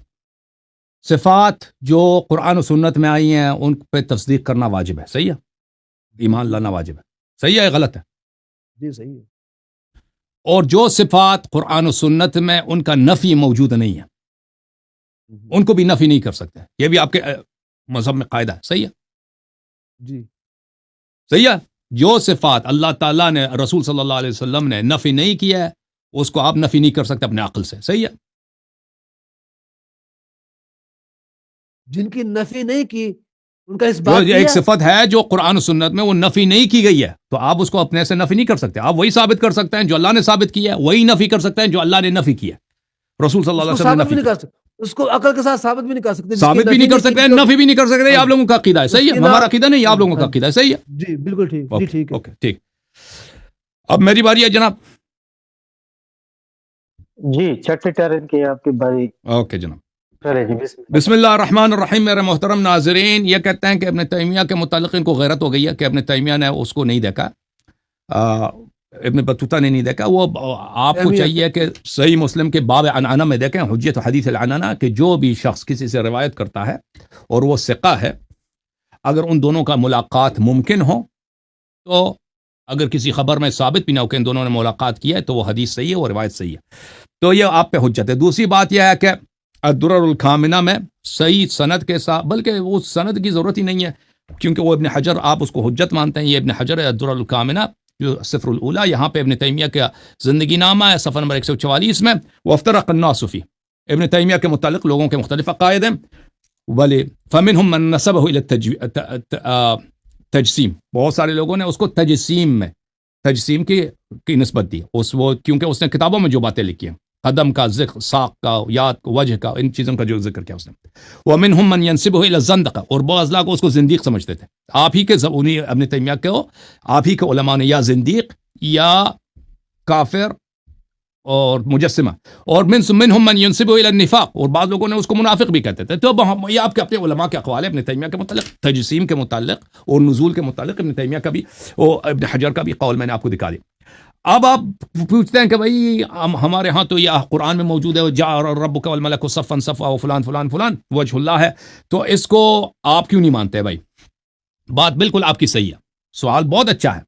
صفات جو قرآن و سنت میں آئی ہیں ان پہ تصدیق کرنا واجب ہے، صحیح ہے؟ ایمان لانا واجب ہے، صحیح ہے غلط ہے؟ جی صحیح ہے. اور جو صفات قرآن و سنت میں ان کا نفی موجود نہیں ہے ان کو بھی نفی نہیں کر سکتے، یہ بھی آپ کے مذہب میں قاعدہ ہے، صحیح ہے؟ جی صحیح ہے. جو صفات اللہ تعالیٰ نے رسول صلی اللہ علیہ وسلم نے نفی نہیں کیا ہے اس کو آپ نفی نہیں کر سکتے اپنے عقل سے، صحیح ہے؟ جن کی نفی نہیں کی ان کا اس بات جو ایک صفت ہے جو قرآن و سنت میں وہ نفی نہیں کی گئی ہے تو آپ اس کو اپنے سے نفی نہیں کر سکتے. آپ وہی ثابت کر سکتے ہیں جو اللہ نے ثابت کیا ہے، وہی نفی کر سکتے ہیں جو اللہ نے نفی کیا ہے. رسول صلی اللہ علیہ اس کو وسلم نے ثابت بھی نفی نہیں کر سکتے، اس کو عقل کے ساتھ ثابت بھی نہیں کر سکتے، جس کی ثابت بھی نفی نہیں کر سکتے، نفی بھی نہیں کر سکتے. آپ لوگوں کا عقیدہ ہے، صحیح ہے. ہمارا عقیدہ نہیں، آپ لوگوں کا عقیدہ ہے، صحیح ہے. جی بالکل ٹھیک، جی ٹھیک ہے. اوکے ٹھیک. اب میری باری ہے جناب. جی چھٹے ٹرن کی آپ کی باری. اوکے جناب. چلے جی بسم اللہ الرحمن الرحیم. میرے محترم ناظرین، یہ کہتے ہیں کہ ابن تیمیہ کے متعلق ان کو غیرت ہو گئی ہے کہ ابن تیمیہ نے اس کو نہیں دیکھا، ابن بطوطہ نے نہیں دیکھا. وہ آپ کو چاہیے کہ صحیح مسلم کے باب عنعنہ میں دیکھیں، حجت حدیث العنعنہ، کہ جو بھی شخص کسی سے روایت کرتا ہے اور وہ ثقہ ہے، اگر ان دونوں کا ملاقات ممکن ہو تو اگر کسی خبر میں ثابت بھی نہ ہو کہ ان دونوں نے ملاقات کیا ہے تو وہ حدیث صحیح ہے، وہ روایت صحیح ہے. تو یہ آپ پہ حجت ہے. دوسری بات یہ ہے کہ الدرر الکامنہ میں صحیح سند کے ساتھ، بلکہ وہ سند کی ضرورت ہی نہیں ہے کیونکہ وہ ابن حجر، آپ اس کو حجت مانتے ہیں، یہ ابن حجر ہے. الدرر الکامنہ جو صفر الاولی، یہاں پہ ابن تیمیہ کا زندگی نامہ ہے، صفحہ نمبر 144 میں. وافترق الناس فی، ابن تیمیہ کے متعلق لوگوں کے مختلف عقائد ہیں. ولی فمنہم من نسبہ الی تجسیم، بہت سارے لوگوں نے اس کو تجسیم کی نسبت دی، وہ کیونکہ اس نے کتابوں میں جو باتیں لکھی ہیں، قدم کا ذکر، ساق کا، یاد کا، وجہ کا، ان چیزوں کا جو ذکر کیا اس نے. ومنہم من ینسبہ الی الزندقہ، اور بعض لوگ اس کو زندیق سمجھتے تھے. آپ ہی کے انہیں ابن تیمیہ کو آپ ہی کے علماء نے یا زندیق یا کافر اور مجسمہ، اور منہم من ینسبہ الی النفاق، اور بعض لوگوں نے اس کو منافق بھی کہتے تھے. تو یہ آپ کے اپنے علماء کے اقوال ہیں ابن تیمیہ کے متعلق، تجسیم کے متعلق اور نزول کے متعلق ابن تیمیہ کا بھی اور ابن حجر کا بھی قول میں نے آپ کو دکھا دیا. اب آپ پوچھتے ہیں کہ بھائی ہمارے ہاں تو یہ قرآن میں موجود ہے، جاء ربک والملک صفا صفا فلان فلان فلان وجہ اللہ ہے، تو اس کو آپ کیوں نہیں مانتے؟ بھائی بات بالکل آپ کی صحیح ہے، سوال بہت اچھا ہے،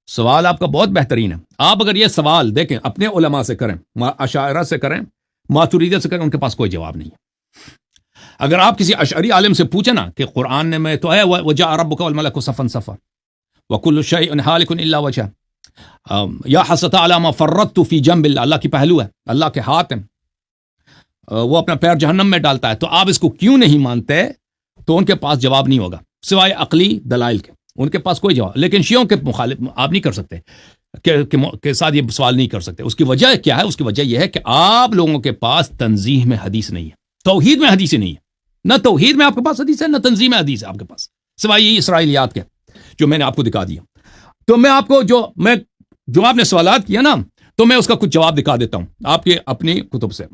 سوال آپ کا بہت بہترین ہے. آپ اگر یہ سوال دیکھیں اپنے علماء سے کریں، اشاعرہ سے کریں، ماتریدیہ سے کریں، ان کے پاس کوئی جواب نہیں ہے. اگر آپ کسی اشعری عالم سے پوچھیں نا کہ قرآن میں تو ہے وجاء ربک والملک صفا صفا وکل شیء ہالک الا وجہہ، یا حسرت علی ما فرطت فی جنب اللہ، اللہ کی پہلو ہے، اللہ کے ہاتھ ہیں، وہ اپنا پیر جہنم میں ڈالتا ہے، تو آپ اس کو کیوں نہیں مانتے؟ تو ان کے پاس جواب نہیں ہوگا سوائے عقلی دلائل کے، ان کے پاس کوئی جواب. لیکن شیعوں کے مخالف آپ نہیں کر سکتے کے ساتھ یہ سوال نہیں کر سکتے. اس کی وجہ کیا ہے؟ اس کی وجہ یہ ہے کہ آپ لوگوں کے پاس تنزیہ میں حدیث نہیں ہے، توحید میں حدیث نہیں ہے. نہ توحید میں آپ کے پاس حدیث ہے، نہ تنزیہ میں حدیث ہے آپ کے پاس، سوائے یہ اسرائیلیات کے جو میں نے آپ کو دکھا دیا. تو میں آپ کو جو آپ نے سوالات کیا نا، تو میں اس کا کچھ جواب دکھا دیتا ہوں آپ کے اپنی کتب سے.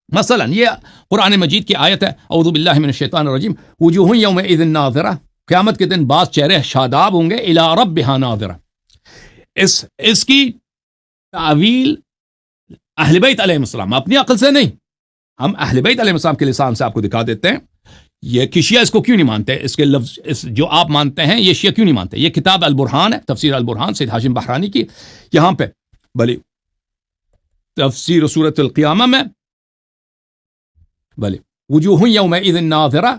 مثلا یہ قرآن مجید کی آیت ہے، اعوذ باللہ من الشیطان الرجیم، وجوہ یومئذ ناظرہ، قیامت کے دن بعض چہرے شاداب ہوں گے، الی ربہا ناظرہ. اس کی تعویل اہل بیت علیہ السلام، اپنی عقل سے نہیں، ہم اہل بیت علیہ السلام کے لسان سے آپ کو دکھا دیتے ہیں. یہ کہ شیعہ اس کو کیوں نہیں مانتے؟ اس کے لفظ جو آپ مانتے ہیں یہ شیعہ کیوں نہیں مانتے؟ یہ کتاب البرہان ہے، تفسیر البرہان سید ہاشم بحرانی کی، یہاں پہ بلی تفسیر سورۃ القیامہ میں بلی وجوہ یومئذ ناظرہ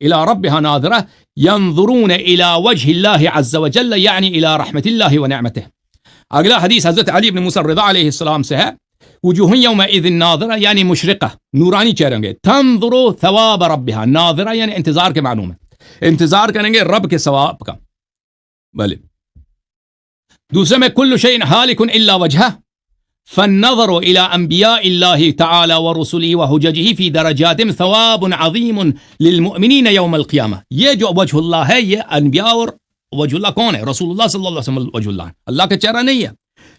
الی ربہا ناظرہ ینظرون الی وجہ اللہ عز وجل یعنی الی رحمت اللہ ونعمتہ. اگلا حدیث حضرت علی بن موسیٰ الرضا علیہ السلام سے ہے، وجوہ یومئذ ناظرہ یعنی مشرقہ، نورانی چہرے ہوں گے، تنظر ثواب ربہا، ناظرہ یعنی انتظار کے معنوں میں، انتظار کریں گے رب کے ثواب کا. بلے دوسرے میں کل شیء ہالک الا وجہہ فالنظر الى انبیاء اللہ تعالی ورسلہ وحججہ فی درجات ثواب عظیم للمؤمنین یوم القیامہ. یہ جو وجہ اللہ ہے، یہ انبیاء اور وجہ اللہ کون ہے؟ رسول اللہ صلی اللہ علیہ وسلم وجہ اللہ، اللہ کا چہرہ نہیں ہے.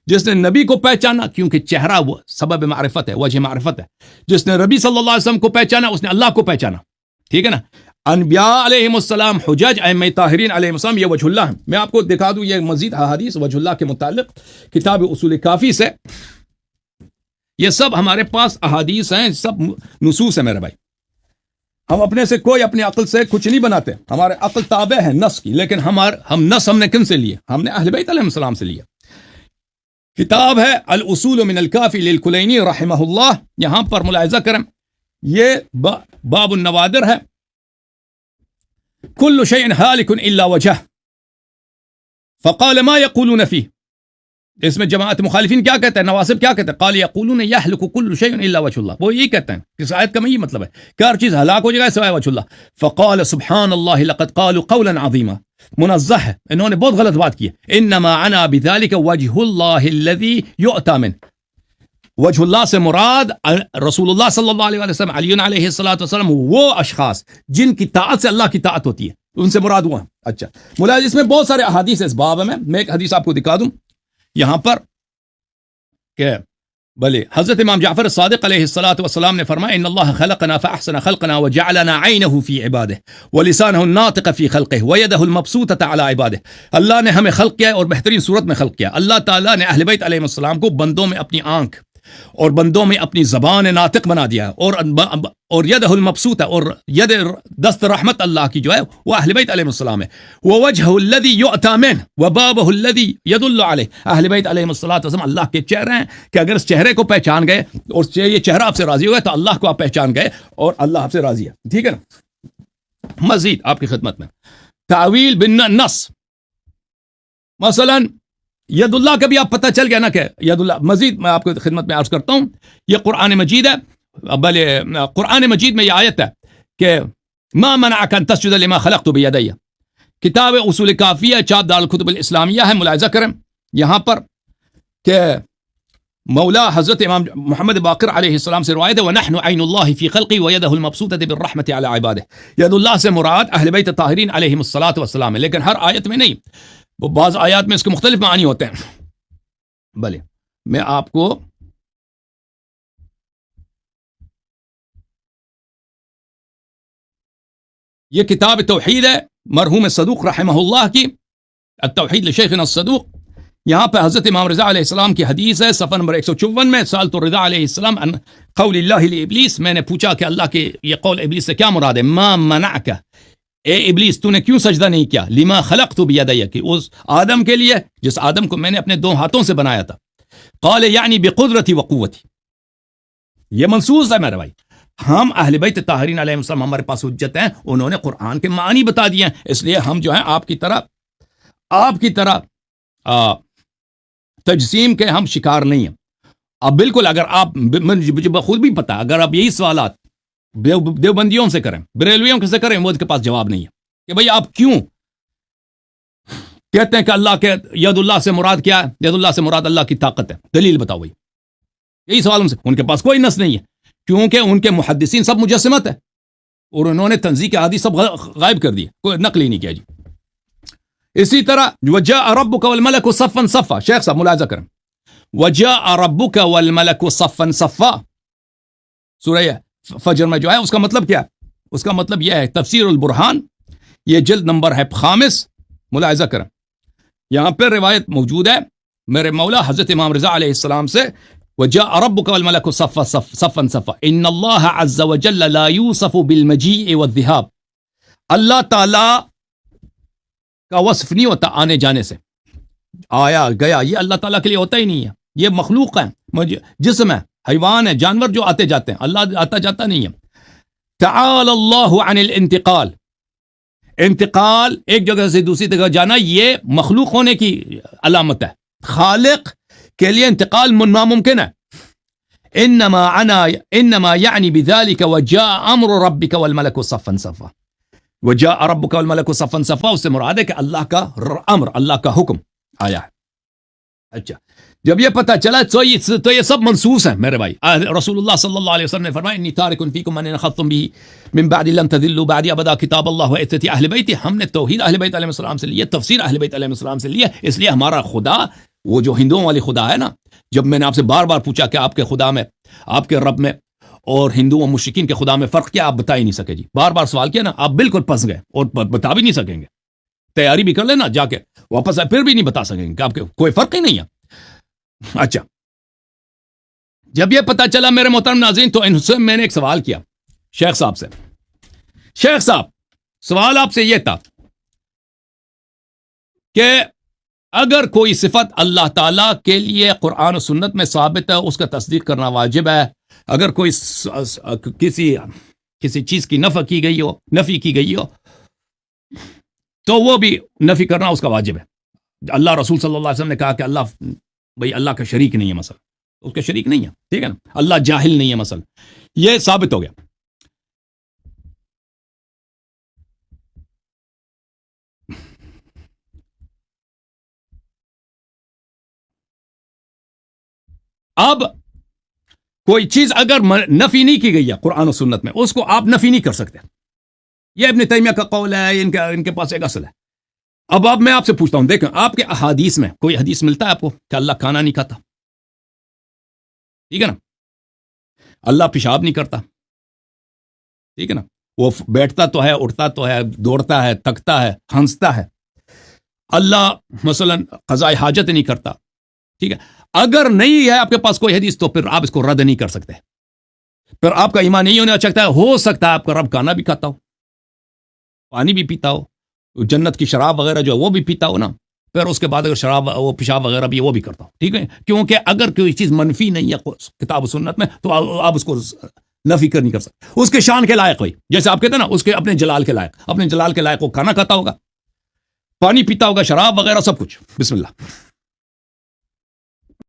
جس نے نبی کو پہچانا، کیونکہ چہرہ وہ سبب معرفت ہے، وجہ معرفت ہے، جس نے نبی صلی اللہ علیہ وسلم کو پہچانا اس نے اللہ کو پہچانا. ٹھیک ہے نا؟ انبیاء علیہم السلام، حجج، ائمہ طاہرین علیہم السلام، یہ وجہ اللہ ہے. میں آپ کو دکھا دوں یہ مزید احادیث وجہ اللہ کے متعلق کتاب اصول کافی سے. یہ سب ہمارے پاس احادیث ہیں، سب نصوص ہیں میرے بھائی. ہم اپنے سے کوئی اپنی عقل سے کچھ نہیں بناتے، ہمارے عقل تابع ہے نص کی، لیکن نص ہم نے کن سے لیے؟ ہم نے اہل بیت علیہ السلام سے لیا. کتاب ہے الاصول من الکافی للکلینی رحمہ اللہ، یہاں پر ملاحظہ کریں، یہ باب النوادر ہے. کل شیء ہالک الا وجہ فقال ما یقولون فیہ. اس میں جماعت مخالفین کیا کہتے ہیں؟ نواسب کیا کہتے ہیں؟ قال یقولون یہلک کل شیء الا وجہ اللہ. وہ یہی کہتے ہیں، اس آیت کا یہ مطلب ہے کہ ہر چیز ہلاک ہو جائے گا سوائے وجہ اللہ. فقال سبحان اللہ لقد قالوا قولا عظیما، منزہ ہے، انہوں نے بہت غلط بات کی ہے. انما عنا بذلك وجہ اللہ الذی یؤتی منہ. وجہ اللہ سے مراد رسول اللہ صلی اللہ علیہ وسلم، علی علیہ الصلوۃ والسلام، وہ اشخاص جن کی طاعت سے اللہ کی طاعت ہوتی ہے، ان سے مراد ہوا. اچھا مولانا اس میں بہت سارے احادیث اس باب میں ایک حدیث آپ کو دکھا دوں یہاں پر کہ بلے حضرت امام جعفر الصادق علیہ الصلوۃ والسلام نے فرمایا ان اللہ خلقنا فاحسن خلقنا وجعلنا عینه فی عباده ولسانه الناطق فی خلقه ويده المبسوطة على عباده. اللہ نے ہمیں خلق کیا اور بہترین صورت میں خلق کیا. اللہ تعالیٰ نے اہل بیت علیہ السلام کو بندوں میں اپنی آنکھ اور بندوں میں اپنی زبان ناطق بنا دیا، اور یدہ المبسوطہ، اور ید دست رحمت اللہ کی جو ہے وہ اہل بیت علیہ السلام ہے. ووجہ الذی یؤتی منہ وبابہ الذی یدل علیہ. اہل بیت علیہ السلام اللہ کے چہرے ہیں کہ اگر اس چہرے کو پہچان گئے اور یہ چہرہ آپ سے راضی ہو گئے تو اللہ کو آپ پہچان گئے اور اللہ آپ سے راضی ہے. ٹھیک ہے نا. مزید آپ کی خدمت میں تعویل بالنص، مثلا ید اللہ کا بھی آپ پتہ چل گیا نا کہ ید اللہ. مزید میں آپ کو خدمت میں عرض کرتا ہوں، یہ قرآن مجید ہے، بلے قرآن مجید میں یہ آیت ہے کہ ما منعک ان تسجد لما خلقت بیدی. کتاب اصول کافیہ چاپ دار الکتب الاسلامیہ ہے، ملاحظہ کریں یہاں پر کہ مولا حضرت امام محمد باقر علیہ السلام سے روایت ہے وَنَحْنُ عَيْنُ اللَّهِ فِي خَلْقِهِ وَيَدَهُ الْمَبْسُوطَةِ بِالرَّحْمَةِ عَلَى عِبَادِهِ. ید اللہ سے مراد اہل بیت طاہرین علیہم الصلاۃ والسلام ہے، لیکن ہر آیت میں نہیں، وہ بعض آیات میں اس کے مختلف معنی ہوتے ہیں. بھلے میں آپ کو یہ کتاب توحید ہے مرحوم صدوق رحمہ اللہ کی، التوحید لشیخنا الصدوق. یہاں پہ حضرت امام رضا علیہ السلام کی حدیث ہے، صفحہ نمبر 154 میں. سألت الرضا علیہ السلام عن قول اللہ لابلیس، میں نے پوچھا کہ اللہ کے یہ قول ابلیس سے کیا مراد ہے. ما منعک، اے ابلیس تو نے کیوں سجدہ نہیں کیا، لما خلقت بیدی، کہ اس آدم کے لیے جس آدم کو میں نے اپنے دو ہاتھوں سے بنایا تھا. قال یعنی بقدرتی وقوتی، یہ منصوص ہے میرے بھائی. ہم اہل بیت طاہرین علیہ السلام، ہمارے پاس حجت ہیں، انہوں نے قرآن کے معنی بتا دیے ہیں، اس لیے ہم جو ہیں آپ کی طرح تجسیم کے ہم شکار نہیں ہیں. اب بالکل اگر آپ مجھے بخود بھی پتا، اگر آپ یہی سوالات دیوبندیوں سے کریں، بریلویوں سے کریں، وہ کے پاس جواب نہیں ہے کہ بھئی آپ کیوں کہتے ہیں کہ اللہ کے ید اللہ سے مراد کیا ہے، ید اللہ سے مراد اللہ کی طاقت ہے، دلیل بتاؤ بھئی. یہی سوال ان کے پاس کوئی نص نہیں ہے، کیونکہ ان کے محدثین سب مجسمت ہے اور انہوں نے تنزیہ کے حدیث سب غائب کر دی، کوئی نقل ہی نہیں کیا جی. اسی طرح وجاء ربک والملک صفا صفا، شیخ صاحب ملاحظہ کریں، وجاء ربک والملک صفا صفا، سورہ فجر میں جو ہے اس کا مطلب کیا ہے؟ اس کا مطلب یہ ہے تفسیر البرہان، یہ جلد نمبر ہے 5، ملاحظہ کریں. یہاں پہ روایت موجود ہے میرے مولا حضرت امام رضا علیہ السلام سے وجاء ربک والملک صفا صفا صفا ان اللہ عز وجل لا یوصف بالمجیء والذهاب. اللہ تعالی کا وصف نہیں ہوتا آنے جانے سے، آیا گیا، یہ اللہ تعالیٰ کے لیے ہوتا ہی نہیں ہے. یہ مخلوق ہے، جسم ہے، حیوان ہے، جانور جو آتے جاتے ہیں، اللہ آتا جاتا نہیں ہے. تعالی اللہ عن الانتقال، انتقال ایک جگہ سے دوسری جگہ جانا یہ مخلوق ہونے کی علامت ہے. خالق کے لیے انتقال ناممکن ہے. انما یعنی بذلك وجاء امر ربک والملک صفا صفا، وجاء ربک والملک صفا صفا، اس سے مراد ہے کہ اللہ کا امر، اللہ کا حکم آیا ہے. اچھا جب یہ پتہ چلا تو یہ سب منصوص ہیں میرے بھائی. رسول اللہ صلی اللہ علیہ وسلم نے فرمایا انی تارک فیکم من اخذتم به من بعد لن تذلوا بعدی ابدا کتاب اللہ وعترتی اہل بیتی. ہم نے توحید اہل بیت علیہ السلام سے لیا، تفسیر اہل بیت علیہ السلام سے لیا، اس لیے ہمارا خدا وہ جو ہندوؤں والی خدا ہے نا، جب میں نے آپ سے بار بار پوچھا کہ آپ کے خدا میں، آپ کے رب میں اور ہندو و مشرکین کے خدا میں فرق کیا، آپ بتا ہی نہیں سکے جی. بار بار سوال کیا نا، آپ بالکل پھنس گئے اور بتا بھی نہیں سکیں گے. تیاری بھی کر لینا جا کے واپس آئے پھر بھی نہیں بتا سکیں گے کہ آپ کے کوئی فرق ہی نہیں ہے. اچھا جب یہ پتا چلا میرے محترم ناظرین تو ان سے میں نے ایک سوال کیا شیخ صاحب سے. شیخ صاحب سوال آپ سے یہ تھا کہ اگر کوئی صفت اللہ تعالیٰ کے لیے قرآن و سنت میں ثابت ہے اس کا تصدیق کرنا واجب ہے، اگر کوئی کسی چیز کی نفی کی گئی ہو تو وہ بھی نفی کرنا اس کا واجب ہے. اللہ رسول صلی اللہ علیہ وسلم نے کہا کہ اللہ کا شریک نہیں ہے، مثلا اس کا شریک نہیں ہے، ٹھیک ہے نا، اللہ جاہل نہیں ہے مثلا، یہ ثابت ہو گیا. اب کوئی چیز اگر نفی نہیں کی گئی ہے قرآن و سنت میں، اس کو آپ نفی نہیں کر سکتے. یہ ابن تیمیہ کا قول ہے، ان کے پاس ایک اصل ہے. اب میں آپ سے پوچھتا ہوں، دیکھیں آپ کے احادیث میں کوئی حدیث ملتا ہے آپ کو کہ اللہ کھانا نہیں کھاتا؟ ٹھیک ہے نا. اللہ پیشاب نہیں کرتا، ٹھیک ہے نا. وہ بیٹھتا تو ہے، اٹھتا تو ہے، دوڑتا ہے، تکتا ہے، ہنستا ہے. اللہ مثلا قضاء حاجت نہیں کرتا. ٹھیک ہے. اگر نہیں ہے آپ کے پاس کوئی حدیث تو پھر آپ اس کو رد نہیں کر سکتے. پھر آپ کا ایمان نہیں ہونا چاہتا ہے. ہو سکتا ہے آپ کا رب کھانا بھی کھاتا ہو، پانی بھی پیتا ہو، جنت کی شراب وغیرہ جو ہے وہ بھی پیتا ہو نا، پھر اس کے بعد اگر شراب وہ پیشاب وغیرہ بھی وہ بھی کرتا ہو. ٹھیک ہے. کیونکہ اگر کوئی چیز منفی نہیں ہے کتاب و سنت میں تو آپ اس کو نفی کر نہیں کر سکتے. اس کے شان کے لائق ہوئی، جیسے آپ کہتے ہیں نا اس کے اپنے جلال کے لائق، اپنے جلال کے لائق وہ کھانا کھاتا ہوگا، پانی پیتا ہوگا، شراب وغیرہ سب کچھ. بسم اللہ.